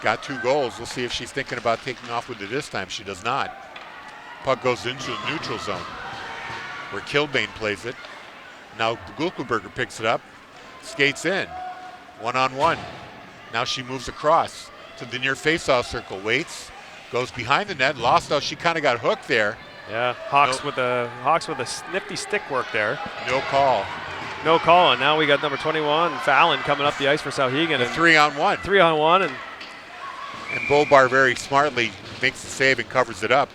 B: got 2 goals. We'll see if she's thinking about taking off with it this time. She does not. Puck goes into the neutral zone where Kilbane plays it. Now Gugelberger picks it up, skates in, 1-on-1. Now she moves across to the near faceoff circle, waits, goes behind the net, lost out. She kind of got hooked there.
C: Yeah, Hawks with a nifty stick work there.
B: No call.
C: No call, and now we got number 21, Fallon, coming up the ice for Souhegan.
B: A 3-on-1.
C: 3-on-1,
B: and Bobar very smartly makes the save and covers it up.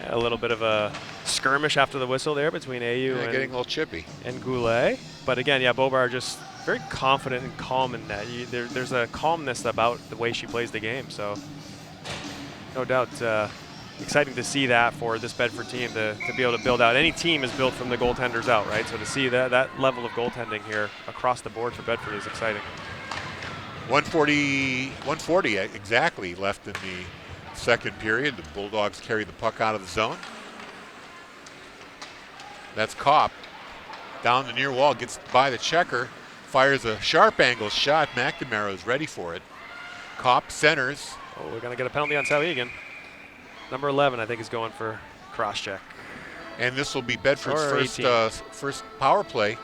C: Yeah, a little bit of a skirmish after the whistle there between AU and
B: getting a little chippy.
C: And Goulet. But again, yeah, Bobar just very confident and calm in that. There's a calmness about the way she plays the game, so no doubt exciting to see that for this Bedford team to be able to build out. Any team is built from the goaltenders out, right? So to see that level of goaltending here across the board for Bedford is exciting.
B: 140 exactly left in the second period. The Bulldogs carry the puck out of the zone. That's Kopp. Down the near wall, gets by the checker, fires a sharp angle shot. McNamara is ready for it. Kopp centers.
C: Oh, we're going to get a penalty on Souhegan. Number 11, I think, is going for cross-check.
B: And this will be Bedford's first power play.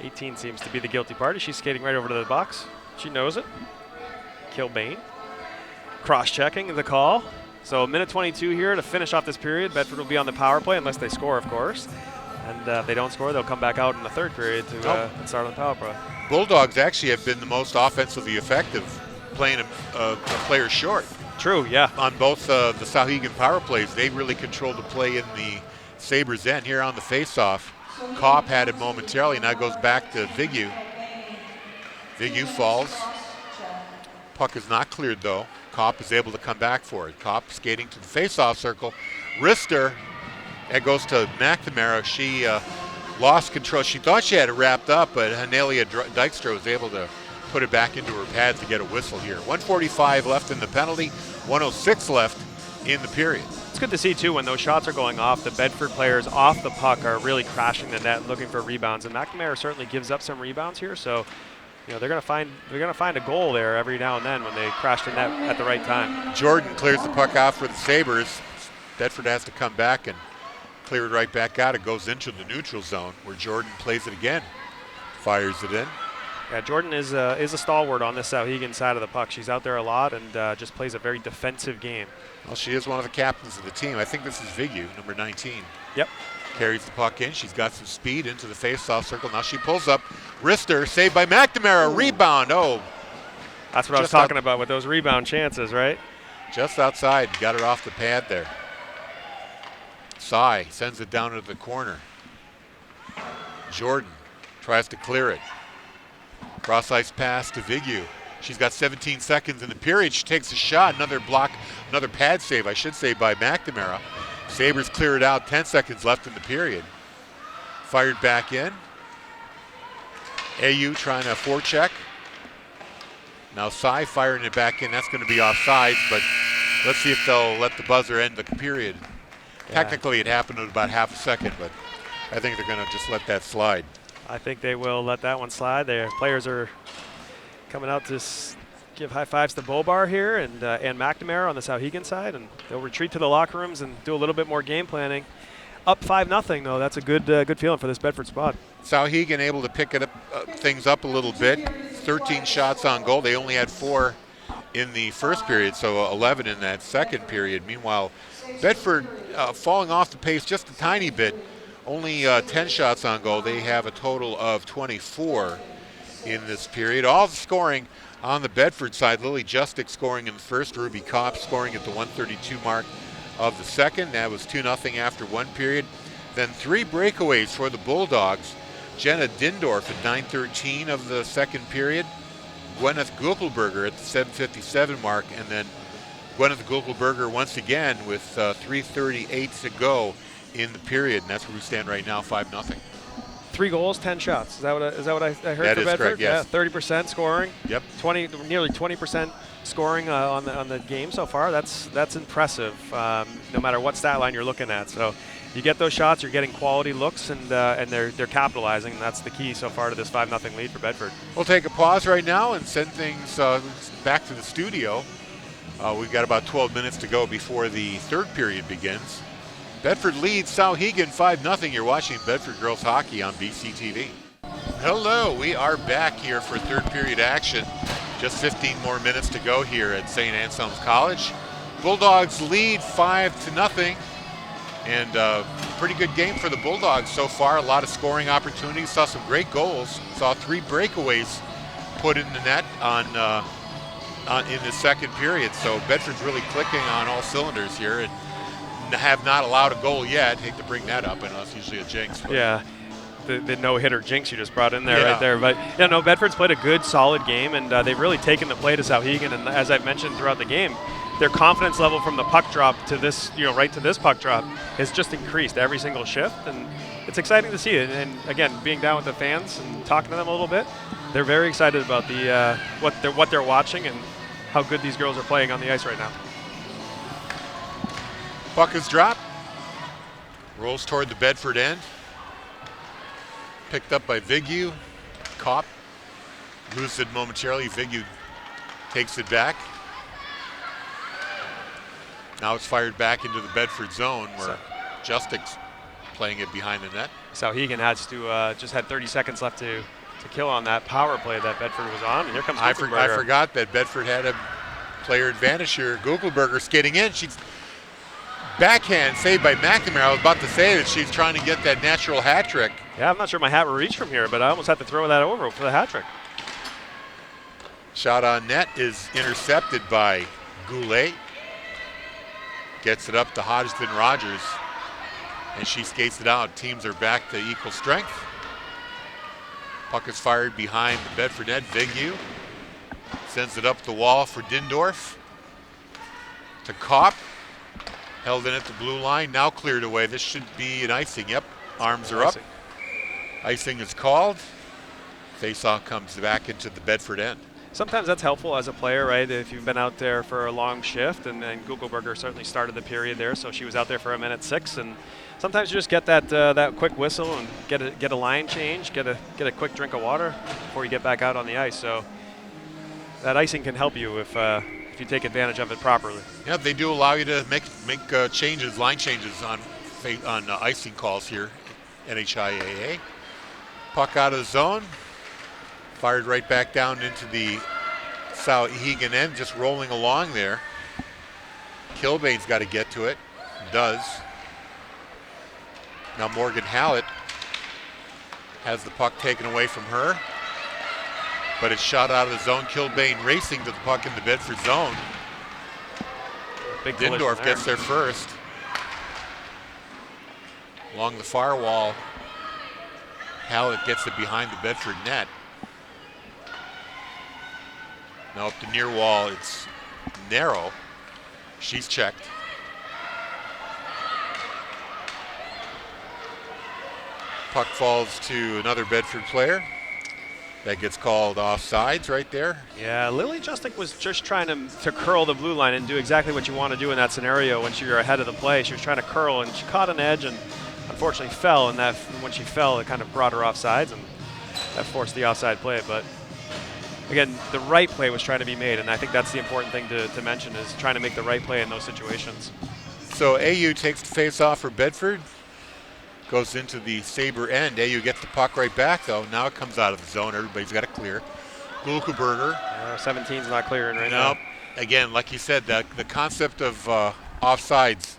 C: 18 seems to be the guilty party. She's skating right over to the box. She knows it. Kilbane. Cross-checking the call. So minute 22 here to finish off this period. Bedford will be on the power play unless they score, of course. And if they don't score, they'll come back out in the third period to start on the power play.
B: Bulldogs actually have been the most offensively effective, playing a player short.
C: True, yeah.
B: On both the Souhegan power plays, they really controlled the play in the Sabres' end. Here on the faceoff, Kopp had it momentarily. Now goes back to Vigu. Vigu falls. Puck is not cleared, though. Kopp is able to come back for it. Kopp skating to the faceoff circle. Wrister. It goes to McNamara. She lost control. She thought she had it wrapped up, but Hanelia Dykstra was able to put it back into her pads to get a whistle here. 1:45 left in the penalty, 1:06 left in the period.
C: It's good to see, too, when those shots are going off, the Bedford players off the puck are really crashing the net, looking for rebounds. And McNamara certainly gives up some rebounds here, so they're going to find a goal there every now and then when they crash the net at the right time.
B: Jordan clears the puck out for the Sabres. Bedford has to come back and clear it right back out. It goes into the neutral zone where Jordan plays it again, fires it in.
C: Yeah, Jordan is a stalwart on this Souhegan side of the puck. She's out there a lot and just plays a very defensive game.
B: Well, she is one of the captains of the team. I think this is Vigu, number 19.
C: Yep.
B: Carries the puck in. She's got some speed into the face-off circle. Now she pulls up. Wrister, saved by McNamara. Rebound. Oh.
C: That's what I was talking about with those rebound chances, right?
B: Just outside. Got her off the pad there. Sai sends it down into the corner. Jordan tries to clear it. Cross-ice pass to Vigu. She's got 17 seconds in the period. She takes a shot. Another block, another pad save, I should say, by McNamara. Sabres clear it out. 10 seconds left in the period. Fired back in. AU trying to forecheck. Now Sai firing it back in. That's going to be offsides, but let's see if they'll let the buzzer end the period. Yeah. Technically, it happened in about half a second, but I think they're going to just let that slide.
C: I think they will let that one slide. Their players are coming out to give high fives to Bobar here and McNamara on the Souhegan side, and they'll retreat to the locker rooms and do a little bit more game planning. Up 5-0 though. That's a good feeling for this Bedford spot.
B: Souhegan able to pick it up, things up a little bit. 13 shots on goal. They only had 4 in the first period, so 11 in that second period. Meanwhile, Bedford falling off the pace just a tiny bit, only 10 shots on goal. They have a total of 24 in this period. All the scoring on the Bedford side. Lily Justic scoring in the first, Ruby Kopp scoring at the 132 mark of the second. That was 2-0 after one period. Then 3 breakaways for the Bulldogs. Jenna Dindorf at 9:13 of the second period. Gwyneth Guckelberger at the 7:57 mark, and then Gwyneth Guckelberger once again with 3:38 to go in the period, and that's where we stand right now, 5-0.
C: 3 goals, 10 shots. Is that what I heard
B: That
C: for
B: is
C: Bedford?
B: correct, yes.
C: Yeah, 30% scoring.
B: Yep.
C: Nearly 20% scoring on the game so far. That's impressive. No matter what stat line you're looking at. So you get those shots, you're getting quality looks, and they're capitalizing. And that's the key so far to this 5-0 lead for Bedford.
B: We'll take a pause right now and send things back to the studio. We've got about 12 minutes to go before the third period begins. Bedford leads Souhegan 5-0. You're watching Bedford Girls Hockey on BCTV. Hello, we are back here for third period action. Just 15 more minutes to go here at St. Anselm's College. Bulldogs lead 5-0. And pretty good game for the Bulldogs so far. A lot of scoring opportunities. Saw some great goals. Saw 3 breakaways put in the net in the second period. So Bedford's really clicking on all cylinders here and have not allowed a goal yet. Hate to bring that up. I know it's usually a jinx.
C: Yeah. The no-hitter jinx you just brought in there,
B: Yeah.
C: right there. But yeah, no, Bedford's played a good, solid game, and they've really taken the play to Souhegan. And as I've mentioned throughout the game, their confidence level from the puck drop to this, right to this puck drop, has just increased every single shift, and it's exciting to see it. And again, being down with the fans and talking to them a little bit, they're very excited about the what they're watching and how good these girls are playing on the ice right now.
B: Puck is dropped. Rolls toward the Bedford end. Picked up by Vigu. Kopp loses it momentarily. Vigu takes it back. Now it's fired back into the Bedford zone where Justic's playing it behind the net.
C: Souhegan has to just had 30 seconds left to kill on that power play that Bedford was on. And here comes
B: I
C: Guckelberger.
B: forgot that Bedford had a player advantage here. Guckelberger skating in. She's backhand saved by McNamara. I was about to say that she's trying to get that natural hat trick.
C: Yeah, I'm not sure my hat will reach from here, but I almost had to throw that over for the hat trick.
B: Shot on net is intercepted by Goulet. Gets it up to Hodgson Rogers, and she skates it out. Teams are back to equal strength. Puck is fired behind the Bedford net. Vigu sends it up the wall for Dindorf. To Kopp. Held in at the blue line, now cleared away. This should be an icing. Yep, arms are up. Icing is called. Faceoff comes back into the Bedford end.
C: Sometimes that's helpful as a player, right? If you've been out there for a long shift, and Guckelberger certainly started the period there, so she was out there for 1:06, and sometimes you just get that quick whistle and get a line change, get a quick drink of water before you get back out on the ice. So that icing can help you if you take advantage of it properly.
B: Yeah, they do allow you to make changes, line changes on icing calls here, NHIAA. Puck out of the zone, fired right back down into the Souhegan end, just rolling along there. Kilbane's got to get to it, does. Now Morgan Hallett has the puck taken away from her, but it's shot out of the zone. Kilbane racing to the puck in the Bedford zone.
C: Big
B: Dindorf gets there first. Along the far wall, Hallett gets it behind the Bedford net. Now up the near wall, it's narrow. She's checked. Puck falls to another Bedford player. That gets called offsides right there.
C: Yeah, Lily Justic was just trying to curl the blue line and do exactly what you want to do in that scenario when you're ahead of the play. She was trying to curl, and she caught an edge and unfortunately fell, and when she fell, it kind of brought her offsides, and that forced the offside play. But again, the right play was trying to be made, and I think that's the important thing to mention is trying to make the right play in those situations.
B: So AU takes the face off for Bedford. Goes into the Sabre end. AU gets the puck right back, though. Now it comes out of the zone. Everybody's got to clear. Guckelberger.
C: 17's not clearing right now.
B: again, like you said, the concept of offsides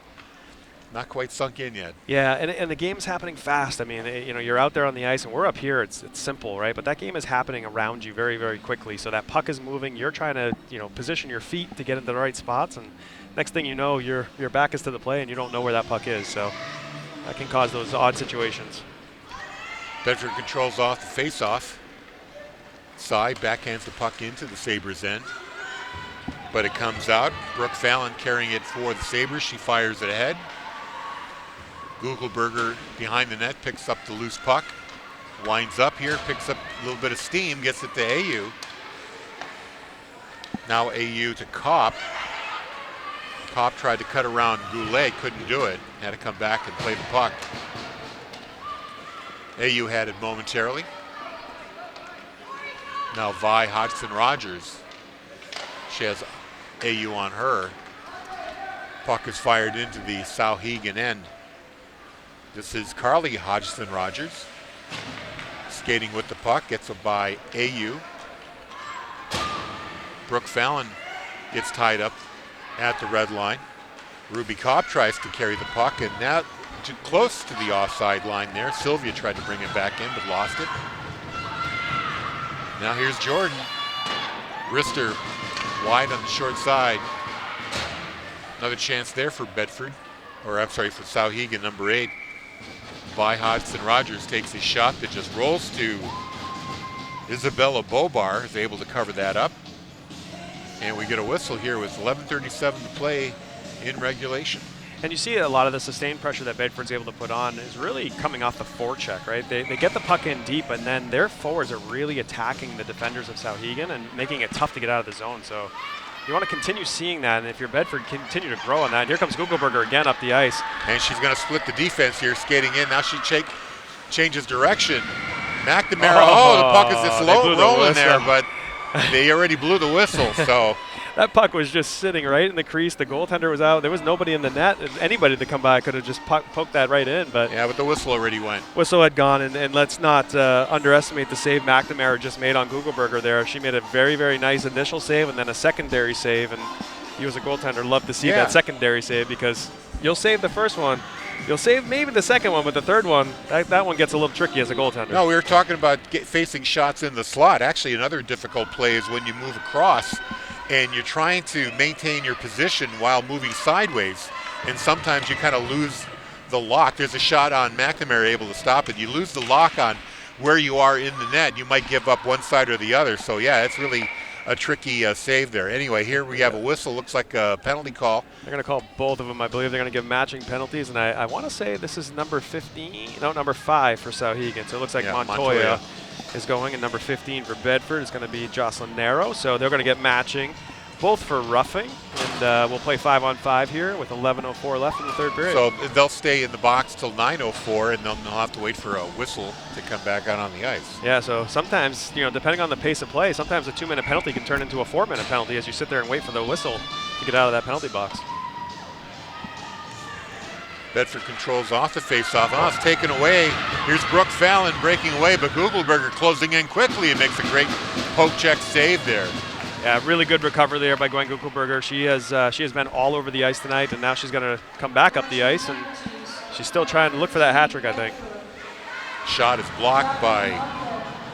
B: not quite sunk in yet.
C: Yeah, and the game's happening fast. I mean, you're out there on the ice, and we're up here. It's simple, right? But that game is happening around you very, very quickly. So that puck is moving. You're trying to, position your feet to get into the right spots, and next thing you know, your back is to the play, and you don't know where that puck is. So that can cause those odd situations.
B: Bedford controls off the face-off. Cy backhands the puck into the Sabres' end, but it comes out. Brooke Fallon carrying it for the Sabres. She fires it ahead. Gugelberger behind the net picks up the loose puck, winds up here, picks up a little bit of steam, gets it to AU. Now AU to Kopp. Kopp tried to cut around Goulet, couldn't do it. Had to come back and play the puck. AU had it momentarily. Now Vi Hodgson-Rogers. She has AU on her. Puck is fired into the Souhegan end. This is Carly Hodgson-Rogers. Skating with the puck, gets it by AU. Brooke Fallon gets tied up at the red line. Ruby Kopp tries to carry the puck, and now too close to the offside line there. Sylvia tried to bring it back in, but lost it. Now here's Jordan. Wrister wide on the short side. Another chance there for Bedford, or I'm sorry, for Souhegan, number 8. Vi Hodgson-Rogers takes his shot that just rolls to Isabella Bobar, is able to cover that up. And we get a whistle here with 11:37 to play in regulation.
C: And you see a lot of the sustained pressure that Bedford's able to put on is really coming off the forecheck, right? They get the puck in deep, and then their forwards are really attacking the defenders of Souhegan and making it tough to get out of the zone. So you want to continue seeing that, and if you're Bedford, continue to grow on that. Here comes Gugelberger again up the ice.
B: And she's going to split the defense here, skating in. Now she changes direction. McNamara, the puck is just low rolling there, but they already blew the whistle, so.
C: That puck was just sitting right in the crease. The goaltender was out. There was nobody in the net. Anybody to come by could have just poked that right in. But
B: yeah, but the whistle already went.
C: Whistle had gone, and let's not underestimate the save McNamara just made on Gugelberger there. She made a very, very nice initial save and then a secondary save. And you as a goaltender love to see that secondary save, because you'll save the first one. You'll save maybe the second one, but the third one, that one gets a little tricky as a goaltender.
B: No, we were talking about facing shots in the slot. Actually, another difficult play is when you move across and you're trying to maintain your position while moving sideways, and sometimes you kind of lose the lock. There's a shot on McNamara able to stop it. You lose the lock on where you are in the net. You might give up one side or the other. So, yeah, it's really a tricky save there. Anyway, here we have a whistle. Looks like a penalty call.
C: They're going to call both of them. I believe they're going to give matching penalties, and I want to say this is number 5 for Souhegan. So it looks like Montoya is going, and number 15 for Bedford is going to be Jocelyn Narrow. So they're going to get matching, both for roughing, and we'll play 5-on-5 here with 11:04 left in the third period.
B: So they'll stay in the box till 9:04, and they'll have to wait for a whistle to come back out on the ice.
C: Yeah, so sometimes, depending on the pace of play, sometimes a 2-minute penalty can turn into a 4-minute penalty as you sit there and wait for the whistle to get out of that penalty box.
B: Bedford controls off the faceoff. Oh, it's taken away. Here's Brooke Fallon breaking away, but Gugelberger closing in quickly and makes a great poke check save there.
C: Yeah, really good recovery there by Gwen Gugelberger. She has been all over the ice tonight, and now she's going to come back up the ice, and she's still trying to look for that hat trick, I think.
B: Shot is blocked by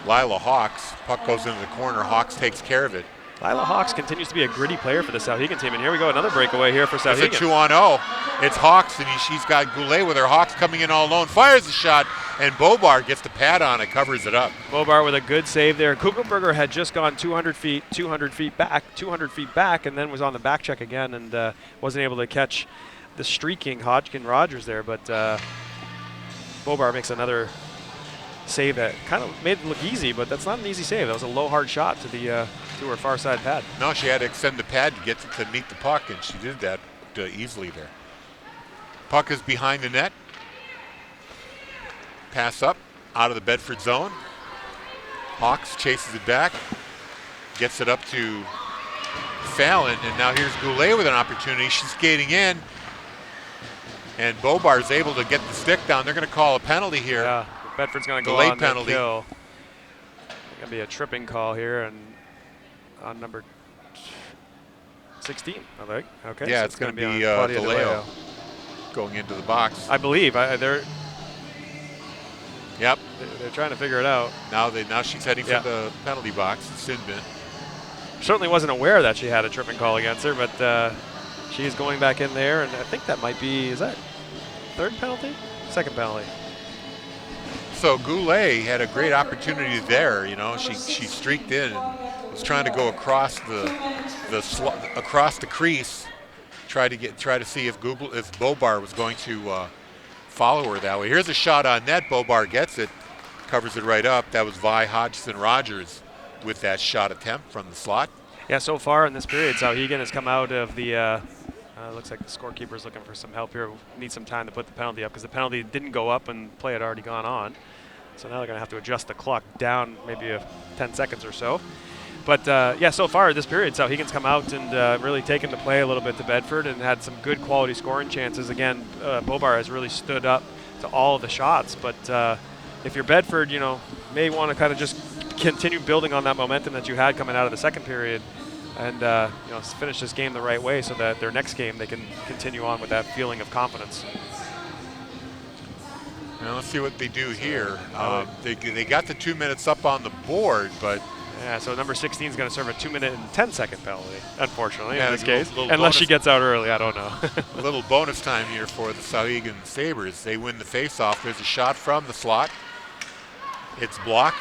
B: Lila Hawks. Puck goes into the corner. Hawks takes care of it.
C: Lila Hawks continues to be a gritty player for the Souhegan team, and here we go, another breakaway here for Souhegan.
B: It's a 2-on-0. It's Hawks, and she's got Goulet with her. Hawks coming in all alone, fires the shot, and Bobar gets the pad on it, covers it up.
C: Bobar with a good save there. Gugelberger had just gone 200 feet back, and then was on the back check again, and wasn't able to catch the streaking Hodgkin-Rogers there, but Bobar makes another save that kind of made it look easy, but that's not an easy save. That was a low, hard shot to the to her far side pad.
B: No, she had to extend the pad to get to meet the puck, and she did that easily there. Puck is behind the net. Pass up out of the Bedford zone. Hawks chases it back, gets it up to Fallon, and now here's Goulet with an opportunity. She's skating in, and Bobar is able to get the stick down. They're going to call a penalty here.
C: Yeah, Bedford's going to go
B: late
C: on
B: penalty.
C: The kill. Going to be a tripping call here, and on number 16, I think. Okay.
B: Yeah,
C: so
B: it's going to be
C: on Claudia
B: DeLeo going into the box.
C: I believe. They're
B: Yep.
C: they're trying to figure it out.
B: Now she's heading for the penalty box. Sin bin.
C: Certainly wasn't aware that she had a tripping call against her, but she is going back in there, and I think that might be, is that third penalty? Second penalty.
B: So Goulet had a great opportunity there. You know, she streaked in and was trying to go across across the crease, try to see if Bobar was going to follow her that way. Here's a shot on net. Bobar gets it, covers it right up. That was Vi Hodgson-Rogers with that shot attempt from the slot.
C: Yeah, so far in this period, Souhegan has come out of the. Looks like the scorekeeper's looking for some help here. Need some time to put the penalty up because the penalty didn't go up and play had already gone on. So now they're going to have to adjust the clock down maybe 10 seconds or so. But yeah, so far this period, Souhegan's come out and really taken the play a little bit to Bedford and had some good quality scoring chances. Again, Bobar has really stood up to all of the shots. But if you're Bedford, you know, may want to kind of just continue building on that momentum that you had coming out of the second period. And you know, finish this game the right way so that their next game they can continue on with that feeling of confidence.
B: Now let's see what they do here. They got the 2 minutes up on the board, but
C: yeah. So number 16 is going to serve a 2-minute and 10-second penalty, unfortunately,
B: yeah,
C: in this case,
B: little
C: unless she
B: bonus,
C: gets out early. I don't know.
B: a little bonus time here for the Souhegan Sabres. They win the face-off. There's a shot from the slot. It's blocked,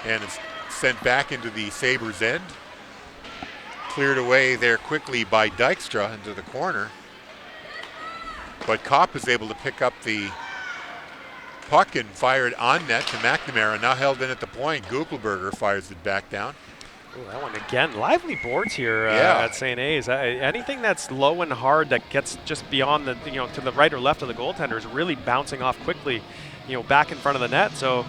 B: and it's sent back into the Sabres end. Cleared away there quickly by Dykstra into the corner. But Kopp is able to pick up the puck and fire it on net to McNamara. Now held in at the point. Gupelberger fires it back down.
C: Ooh, that one again. Lively boards here at St. A's. Anything that's low and hard that gets just beyond the, you know, to the right or left of the goaltender is really bouncing off quickly, you know, back in front of the net. So,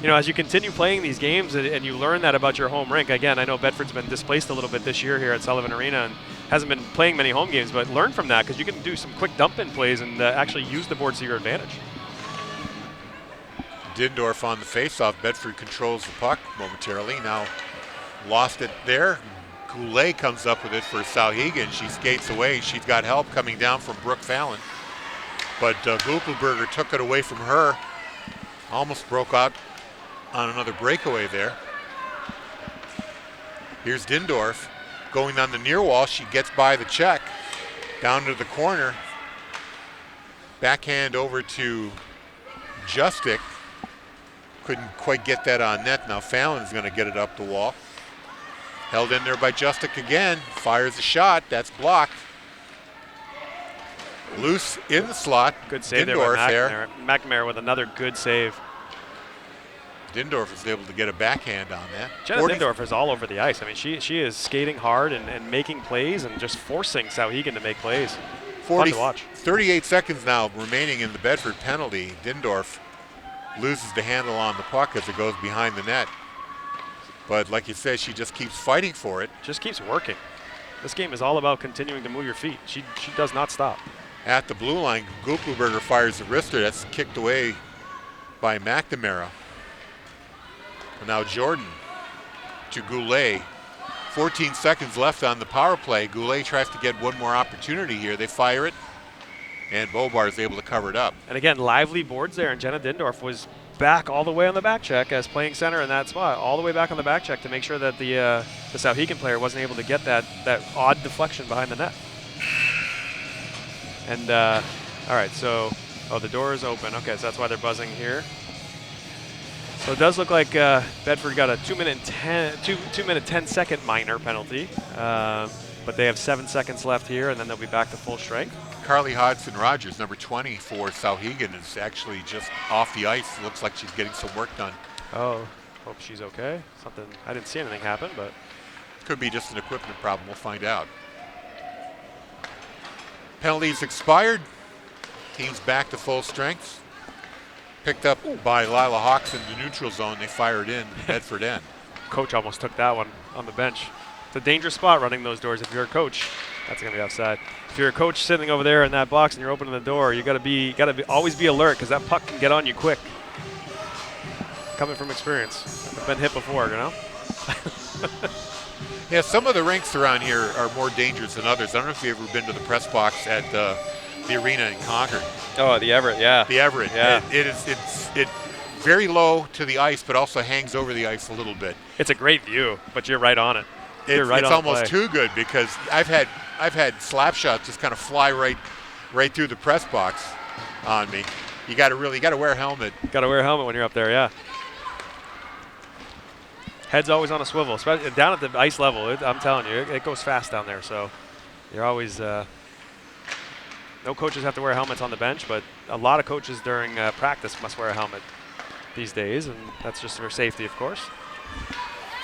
C: you know, as you continue playing these games and you learn that about your home rink, again, I know Bedford's been displaced a little bit this year here at Sullivan Arena and hasn't been playing many home games, but learn from that because you can do some quick dump-in plays and actually use the boards to your advantage.
B: Dindorf on the face-off. Bedford controls the puck momentarily. Now lost it there. Goulet comes up with it for Souhegan. She skates away. She's got help coming down from Brooke Fallon. But Gupelberger took it away from her. Almost broke out on another breakaway there. Here's Dindorf going on the near wall. She gets by the check down to the corner. Backhand over to Justic. Couldn't quite get that on net. Now Fallon's going to get it up the wall. Held in there by Justic again. Fires a shot. That's blocked. Loose in the slot.
C: Good save
B: Dindorf
C: there by McNamara. McNamara with another good save.
B: Dindorf was able to get a backhand on that.
C: Jenna Dindorf is all over the ice. I mean, she is skating hard and making plays and just forcing Souhegan to make plays. Fun to watch.
B: 38 seconds now remaining in the Bedford penalty. Dindorf loses the handle on the puck as it goes behind the net. But like you said, she just keeps fighting for it.
C: Just keeps working. This game is all about continuing to move your feet. She does not stop.
B: At the blue line, Gupelberger fires the wrister. That's kicked away by McNamara. Now Jordan to Goulet. 14 seconds left on the power play. Goulet tries to get one more opportunity here. They fire it, and Bobar is able to cover it up.
C: And again, lively boards there, and Jenna Dindorf was back all the way on the back check as playing center in that spot, all the way back on the back check to make sure that the Souhegan player wasn't able to get that odd deflection behind the net. And all right, so the door is open. Okay, so that's why they're buzzing here. So it does look like Bedford got a 2-minute 10-second minor penalty, but they have 7 seconds left here, and then they'll be back to full strength.
B: Carly Hodgson-Rogers, number 20 for Souhegan, is actually just off the ice. Looks like she's getting some work done.
C: Oh, hope she's okay. Something, I didn't see anything happen, but
B: could be just an equipment problem. We'll find out. Penalties expired. Team's back to full strength. Picked up by Lila Hawks in the neutral zone. They fired in Bedford end.
C: Coach almost took that one on the bench. It's a dangerous spot running those doors. If you're a coach, that's going to be offside. If you're a coach sitting over there in that box and you're opening the door, you got to always be alert because that puck can get on you quick. Coming from experience, I've been hit before, you know.
B: Yeah, some of the rinks around here are more dangerous than others. I don't know if you've ever been to the press box at the arena in Concord.
C: Oh, the Everett, yeah.
B: The Everett.
C: Yeah.
B: It's very low to the ice, but also hangs over the ice a little bit.
C: It's a great view, but you're right on it.
B: It's
C: on
B: almost
C: the play.
B: too good because I've had slap shots just kind of fly right through the press box on me. You got to wear a helmet.
C: Got to wear a helmet when you're up there, yeah. Head's always on a swivel, especially down at the ice level. I'm telling you, it goes fast down there. So you're always. No coaches have to wear helmets on the bench, but a lot of coaches during practice must wear a helmet these days, and that's just for safety, of course.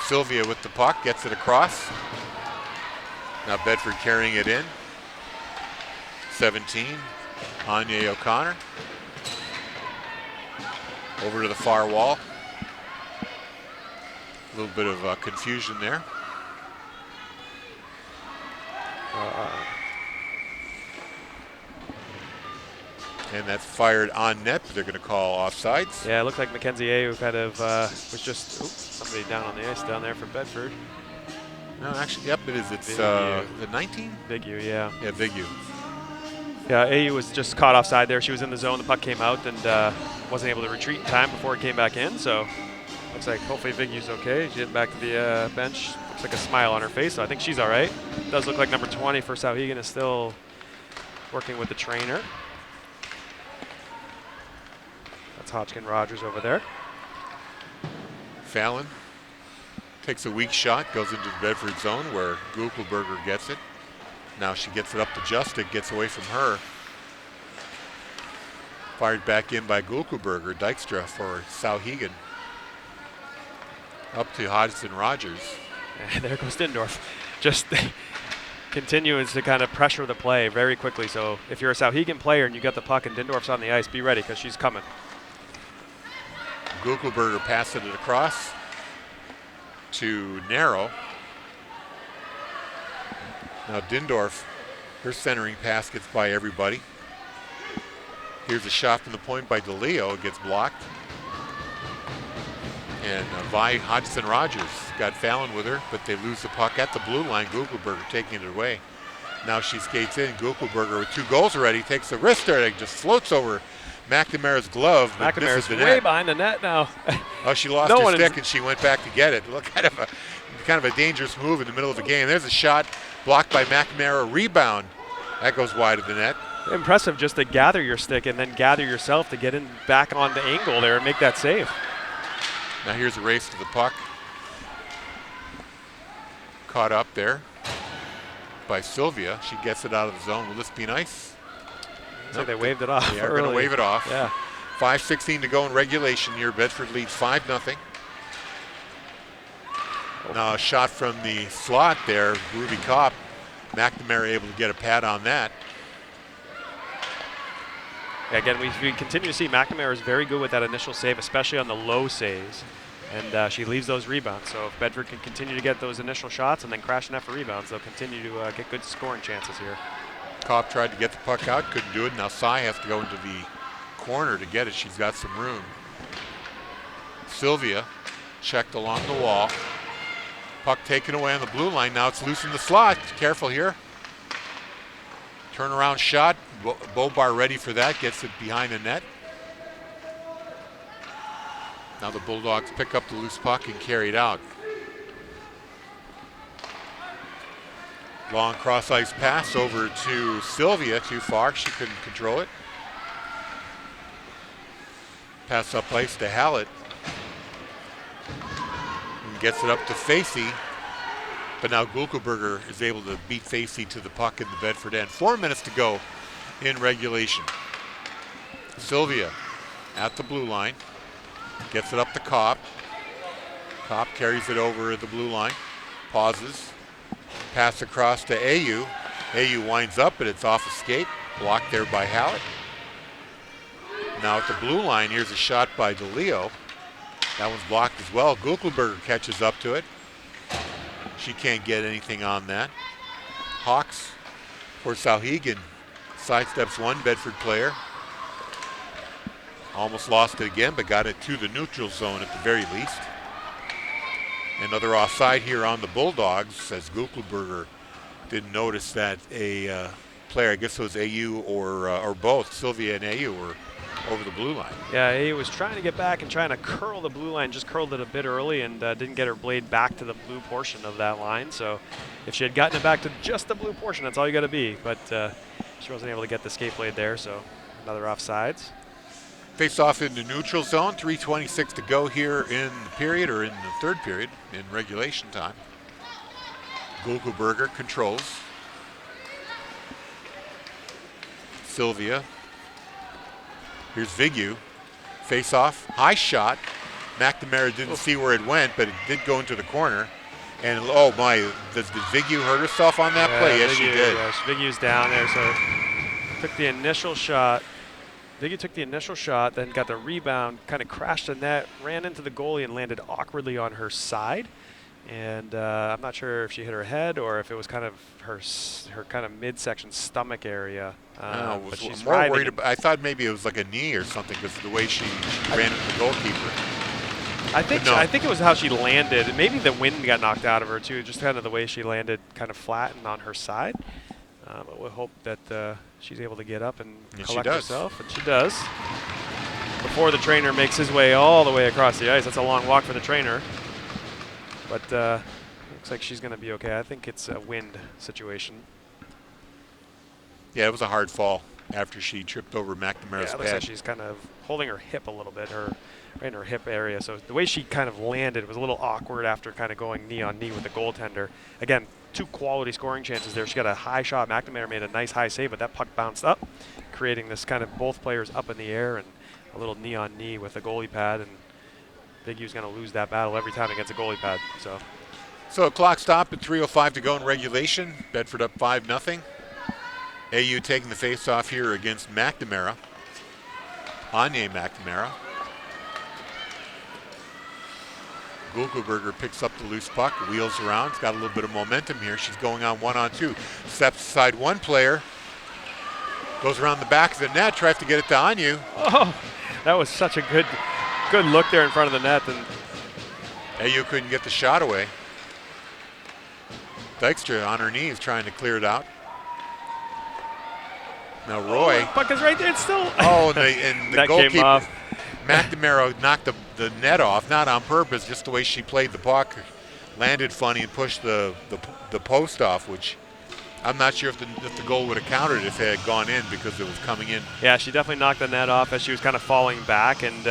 B: Sylvia with the puck, gets it across. Now Bedford carrying it in. 17, Anya O'Connor. Over to the far wall. A little bit of confusion there. And that's fired on net, but they're going to call offsides.
C: Yeah, it looked like Mackenzie Ayu kind of was just somebody down on the ice down there from Bedford.
B: No, actually, yep, it is. It's the 19?
C: Big U, yeah.
B: Yeah, Big U.
C: Yeah, Ayu was just caught offside there. She was in the zone. The puck came out and wasn't able to retreat in time before it came back in. So looks like hopefully Big U's okay. She getting back to the bench. Looks like a smile on her face, so I think she's all right. It does look like number 20 for Souhegan is still working with the trainer. That's Hodgkin Rogers over there.
B: Fallon takes a weak shot, goes into the Bedford zone where Guckelberger gets it. Now she gets it up to Justic, gets away from her. Fired back in by Guckelberger. Dykstra for Souhegan. Up to Hodgson Rogers.
C: And there goes Dindorf. Just continues to kind of pressure the play very quickly. So if you're a Souhegan player and you got the puck and Dindorf's on the ice, be ready because she's coming.
B: Guckelberger passing it across to Narrow. Now Dindorf, her centering pass gets by everybody. Here's a shot from the point by DeLeo. It gets blocked. And Vi Hodgson Rogers got Fallon with her, but they lose the puck at the blue line. Guckelberger taking it away. Now she skates in. Guckelberger with 2 goals already takes the wrister and just floats over McNamara's glove, but
C: McNamara's
B: misses the
C: way
B: net.
C: behind the net now.
B: Oh, she lost her stick and she went back to get it. Look, kind of a dangerous move in the middle of the game. There's a shot blocked by McNamara. Rebound. That goes wide of the net.
C: Impressive just to gather your stick and then gather yourself to get in back on the angle there and make that save.
B: Now here's a race to the puck. Caught up there by Sylvia. She gets it out of the zone. Will this be nice?
C: So they waved it off.
B: They are going to wave it off.
C: Yeah.
B: 5:16 to go in regulation here. Bedford leads 5-0. Now a shot from the slot there. Ruby Kopp. McNamara able to get a pad on that.
C: Again, we continue to see McNamara is very good with that initial save, especially on the low saves. And she leaves those rebounds. So if Bedford can continue to get those initial shots and then crash net for rebounds, they'll continue to get good scoring chances here.
B: Kopp tried to get the puck out, couldn't do it. Now Cy has to go into the corner to get it. She's got some room. Sylvia checked along the wall. Puck taken away on the blue line. Now it's loose in the slot. Careful here. Turnaround shot. Bobar ready for that. Gets it behind the net. Now the Bulldogs pick up the loose puck and carry it out. Long cross-ice pass over to Sylvia. Too far. She couldn't control it. Pass up ice to Hallett. And gets it up to Facey. But now Guckelberger is able to beat Facey to the puck in the Bedford end. 4 minutes to go in regulation. Sylvia at the blue line. Gets it up to Kopp. Kopp carries it over the blue line. Pauses. Pass across to Ayu. Ayu winds up, but it's off a skate. Blocked there by Hallett. Now at the blue line, here's a shot by DeLeo. That one's blocked as well. Guckelberger catches up to it. She can't get anything on that. Hawks for Souhegan sidesteps one Bedford player. Almost lost it again, but got it to the neutral zone at the very least. Another offside here on the Bulldogs, as Guckelberger didn't notice that a player, I guess it was AU or both, Sylvia and AU, were over the blue line.
C: Yeah, he was trying to get back and trying to curl the blue line, just curled it a bit early and didn't get her blade back to the blue portion of that line. So if she had gotten it back to just the blue portion, that's all you got to be. But she wasn't able to get the skate blade there, so another offsides.
B: Face off in the neutral zone, 3:26 to go here in the period, or in the third period, in regulation time. Guckelberger controls. Sylvia. Here's Vigu. Face off, high shot. McNamara didn't see where it went, but it did go into the corner. And oh my, did Vigu hurt herself on that play? Yes, she did.
C: Yes, Vigu's down there, so took the initial shot. Vigu took the initial shot, then got the rebound, kind of crashed the net, ran into the goalie and landed awkwardly on her side. And I'm not sure if she hit her head or if it was kind of her kind of midsection stomach area. But she's
B: more worried about, I thought maybe it was like a knee or something because of the way she ran into the goalkeeper.
C: I think it was how she landed. Maybe the wind got knocked out of her too, just kind of the way she landed, kind of flat and on her side. But we'll hope that she's able to get up and collect herself, and she does. Before the trainer makes his way all the way across the ice. That's a long walk for the trainer. But looks like she's going to be okay. I think it's a wind situation.
B: Yeah, it was a hard fall after she tripped over McNamara's
C: it looks
B: pad.
C: like she's kind of holding her hip a little bit, right in her hip area. So the way she kind of landed was a little awkward after kind of going knee on knee with the goaltender. Again, two quality scoring chances there. She got a high shot. McNamara made a nice high save, but that puck bounced up, creating this kind of both players up in the air and a little knee on knee with the goalie pad. And Big U's going to lose that battle every time against a goalie pad.
B: So a clock stop at 3:05 to go in regulation. Bedford up 5-0. AU taking the face-off here against McNamara. Anya McNamara. Guckelberger picks up the loose puck, wheels around. It's got a little bit of momentum here. She's going on 1-on-2. Steps aside one player. Goes around the back of the net, tries to get it to Anya.
C: Oh, that was such a good look there in front of the net. And
B: AU couldn't get the shot away. Dykstra on her knees trying to clear it out. Now Roy.
C: Puck is right there. It's still.
B: Oh, and the goalkeeper.
C: Came off.
B: McNamara knocked the net off, not on purpose, just the way she played the puck. Landed funny and pushed the post off, which I'm not sure if the goal would have counted if it had gone in because it was coming in.
C: Yeah, she definitely knocked the net off as she was kind of falling back. And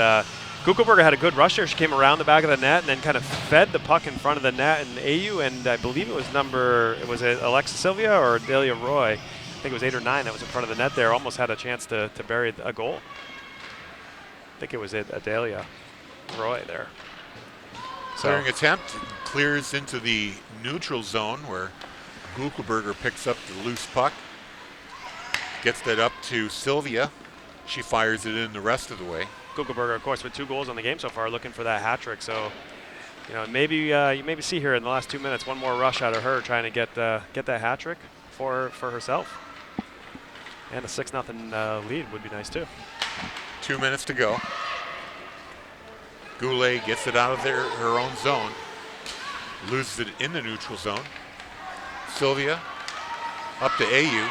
C: Guckelberger had a good rush there. She came around the back of the net and then kind of fed the puck in front of the net. And AU, and I believe it was it Alexa Sylvia or Delia Roy? I think it was 8 or 9 that was in front of the net there. Almost had a chance to bury a goal. I think it was Adelia Roy there.
B: Clearing attempt, clears into the neutral zone where Guckelberger picks up the loose puck. Gets that up to Sylvia. She fires it in the rest of the way.
C: Guckelberger, of course, with 2 goals on the game so far, looking for that hat trick. So, maybe you maybe see here in the last 2 minutes one more rush out of her trying to get that hat trick for herself. And a 6-0 lead would be nice too.
B: 2 minutes to go. Goulet gets it out of her own zone. Loses it in the neutral zone. Sylvia up to AU.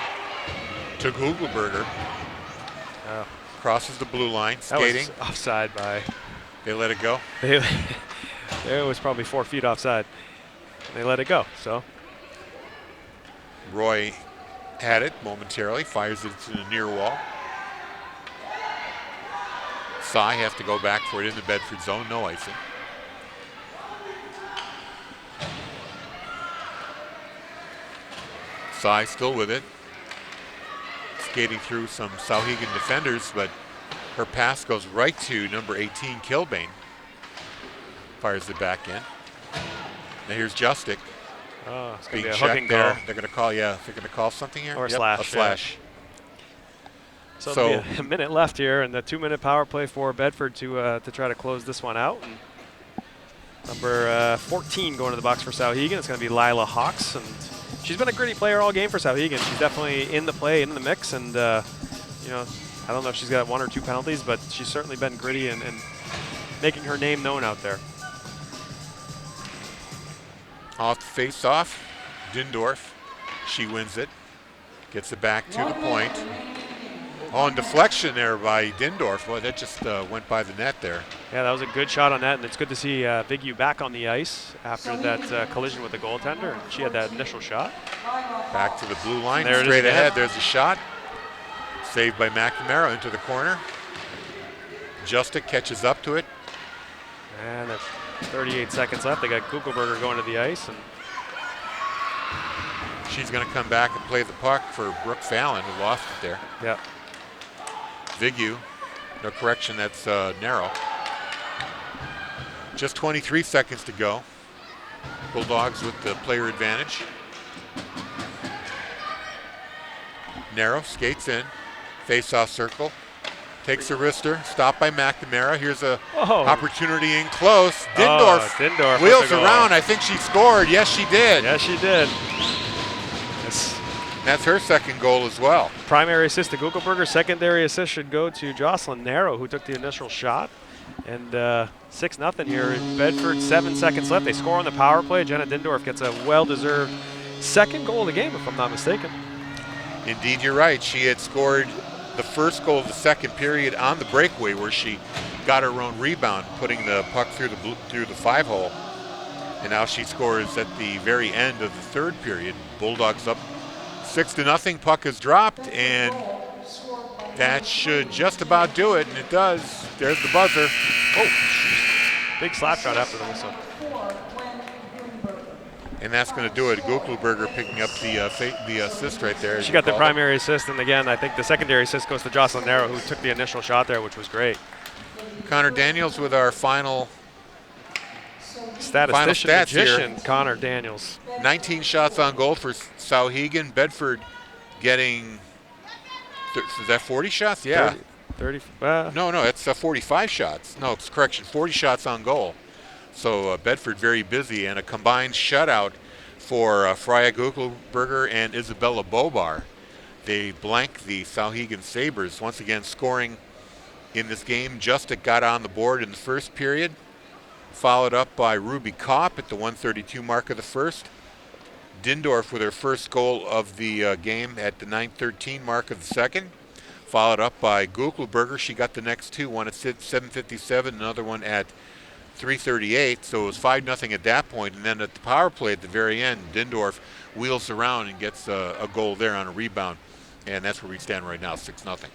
B: To Guckelberger. Crosses the blue line, skating.
C: That was offside by.
B: They let it go.
C: There was probably 4 feet offside. They let it go, so.
B: Roy had it momentarily, fires it to the near wall. Cy has to go back for it in the Bedford zone, no icing. Cy still with it. Skating through some Souhegan defenders, but her pass goes right to number 18, Kilbane. Fires it back in. Now here's Justic.
C: Oh, it's going
B: being
C: to be a hooking
B: there.
C: call.
B: They're going to call, they're going to call something here?
C: Or a slash.
B: A slash.
C: So there'll be a minute left here, and the 2-minute power play for Bedford to try to close this one out. And number 14 going to the box for Souhegan. It's going to be Lila Hawks, and she's been a gritty player all game for Souhegan. She's definitely in the play, in the mix, and I don't know if she's got 1 or 2 penalties, but she's certainly been gritty and making her name known out there.
B: Off the face-off, Dindorf. She wins it. Gets it back to the point. Oh, and deflection there by Dindorf. Boy, that just went by the net there.
C: Yeah, that was a good shot on net, and it's good to see Vigyu back on the ice after that collision with the goaltender. She had that initial shot.
B: Back to the blue line,
C: There it is
B: straight
C: again.
B: ahead. There's a shot. Saved by McNamara into the corner. Justic catches up to it.
C: And there's 38 seconds left. They got Kugelberger going to the ice. And
B: She's going to come back and play the puck for Brooke Fallon, who lost it there.
C: yeah,
B: Vigyu, no correction, that's Narrow. Just 23 seconds to go. Bulldogs with the player advantage. Narrow skates in, face-off circle, takes a wrister, stopped by McNamara. Here's a opportunity in close. Dindorf,
C: Dindorf
B: wheels
C: with the goal.
B: around. I think she scored. Yes, she did.
C: Yes, she did.
B: That's her second goal as well.
C: Primary assist to Kugelberger. Secondary assist should go to Jocelyn Narrow, who took the initial shot. And 6-0 here in Bedford. 7 seconds left. They score on the power play. Jenna Dindorf gets a well-deserved second goal of the game, if I'm not mistaken.
B: Indeed, you're right. She had scored the first goal of the second period on the breakaway, where she got her own rebound, putting the puck through the 5-hole. And now she scores at the very end of the third period. Bulldogs up 6-0. Puck is dropped, and that should just about do it, and it does. There's the buzzer.
C: Oh, big slap shot after the whistle.
B: And that's going to do it. Guckelberger picking up the assist right there.
C: She got the primary assist, and again, I think the secondary assist goes to Jocelyn Narrow, who took the initial shot there, which was great.
B: Connor Daniels with our final
C: Statistician
B: stats
C: magician,
B: here.
C: Connor Daniels.
B: 19 shots on goal for Souhegan. Bedford getting, is that 40 shots? Yeah.
C: 30
B: No, it's 45 shots. No, it's correction, 40 shots on goal. So Bedford very busy, and a combined shutout for Freya Guckelberger and Isabella Bobar. They blank the Souhegan Sabres, once again scoring in this game. Justic got on the board in the first period, followed up by Ruby Kopp at the 1:32 mark of the first. Dindorf with her first goal of the game at the 9:13 mark of the second, followed up by Guckelberger. She got the next two, one at 7:57, another one at 3:38, so it was 5-0 at that point. And then at the power play at the very end, Dindorf wheels around and gets a goal there on a rebound, and that's where we stand right now, 6-0.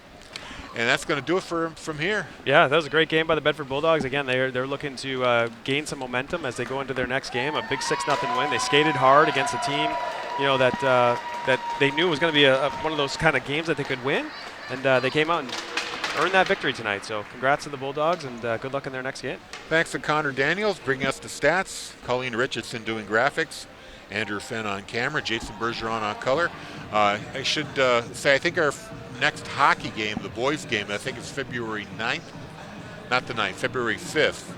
B: And that's going to do it from here.
C: Yeah, that was a great game by the Bedford Bulldogs. Again, they're looking to gain some momentum as they go into their next game. A big 6-0 win. They skated hard against a team, that they knew was going to be one of those kind of games that they could win, and they came out and earned that victory tonight. So congrats to the Bulldogs, and good luck in their next game.
B: Thanks to Connor Daniels bringing us the stats. Colleen Richardson doing graphics. Andrew Fenn on camera. Jason Bergeron on color. I should say, I think our next hockey game, the boys game, I think it's February 9th. Not the 9th, February 5th,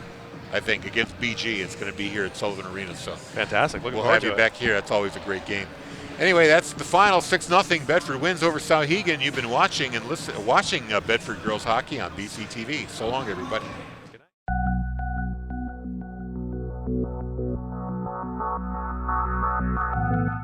B: I think, against BG. It's going to be here at Sullivan Arena. So
C: Fantastic. Looking
B: we'll
C: forward
B: have
C: to
B: you
C: it.
B: back here. That's always a great game. Anyway, that's the final 6-0. Bedford wins over Souhegan. You've been watching Bedford girls hockey on BC TV. So long, everybody.
C: Good night.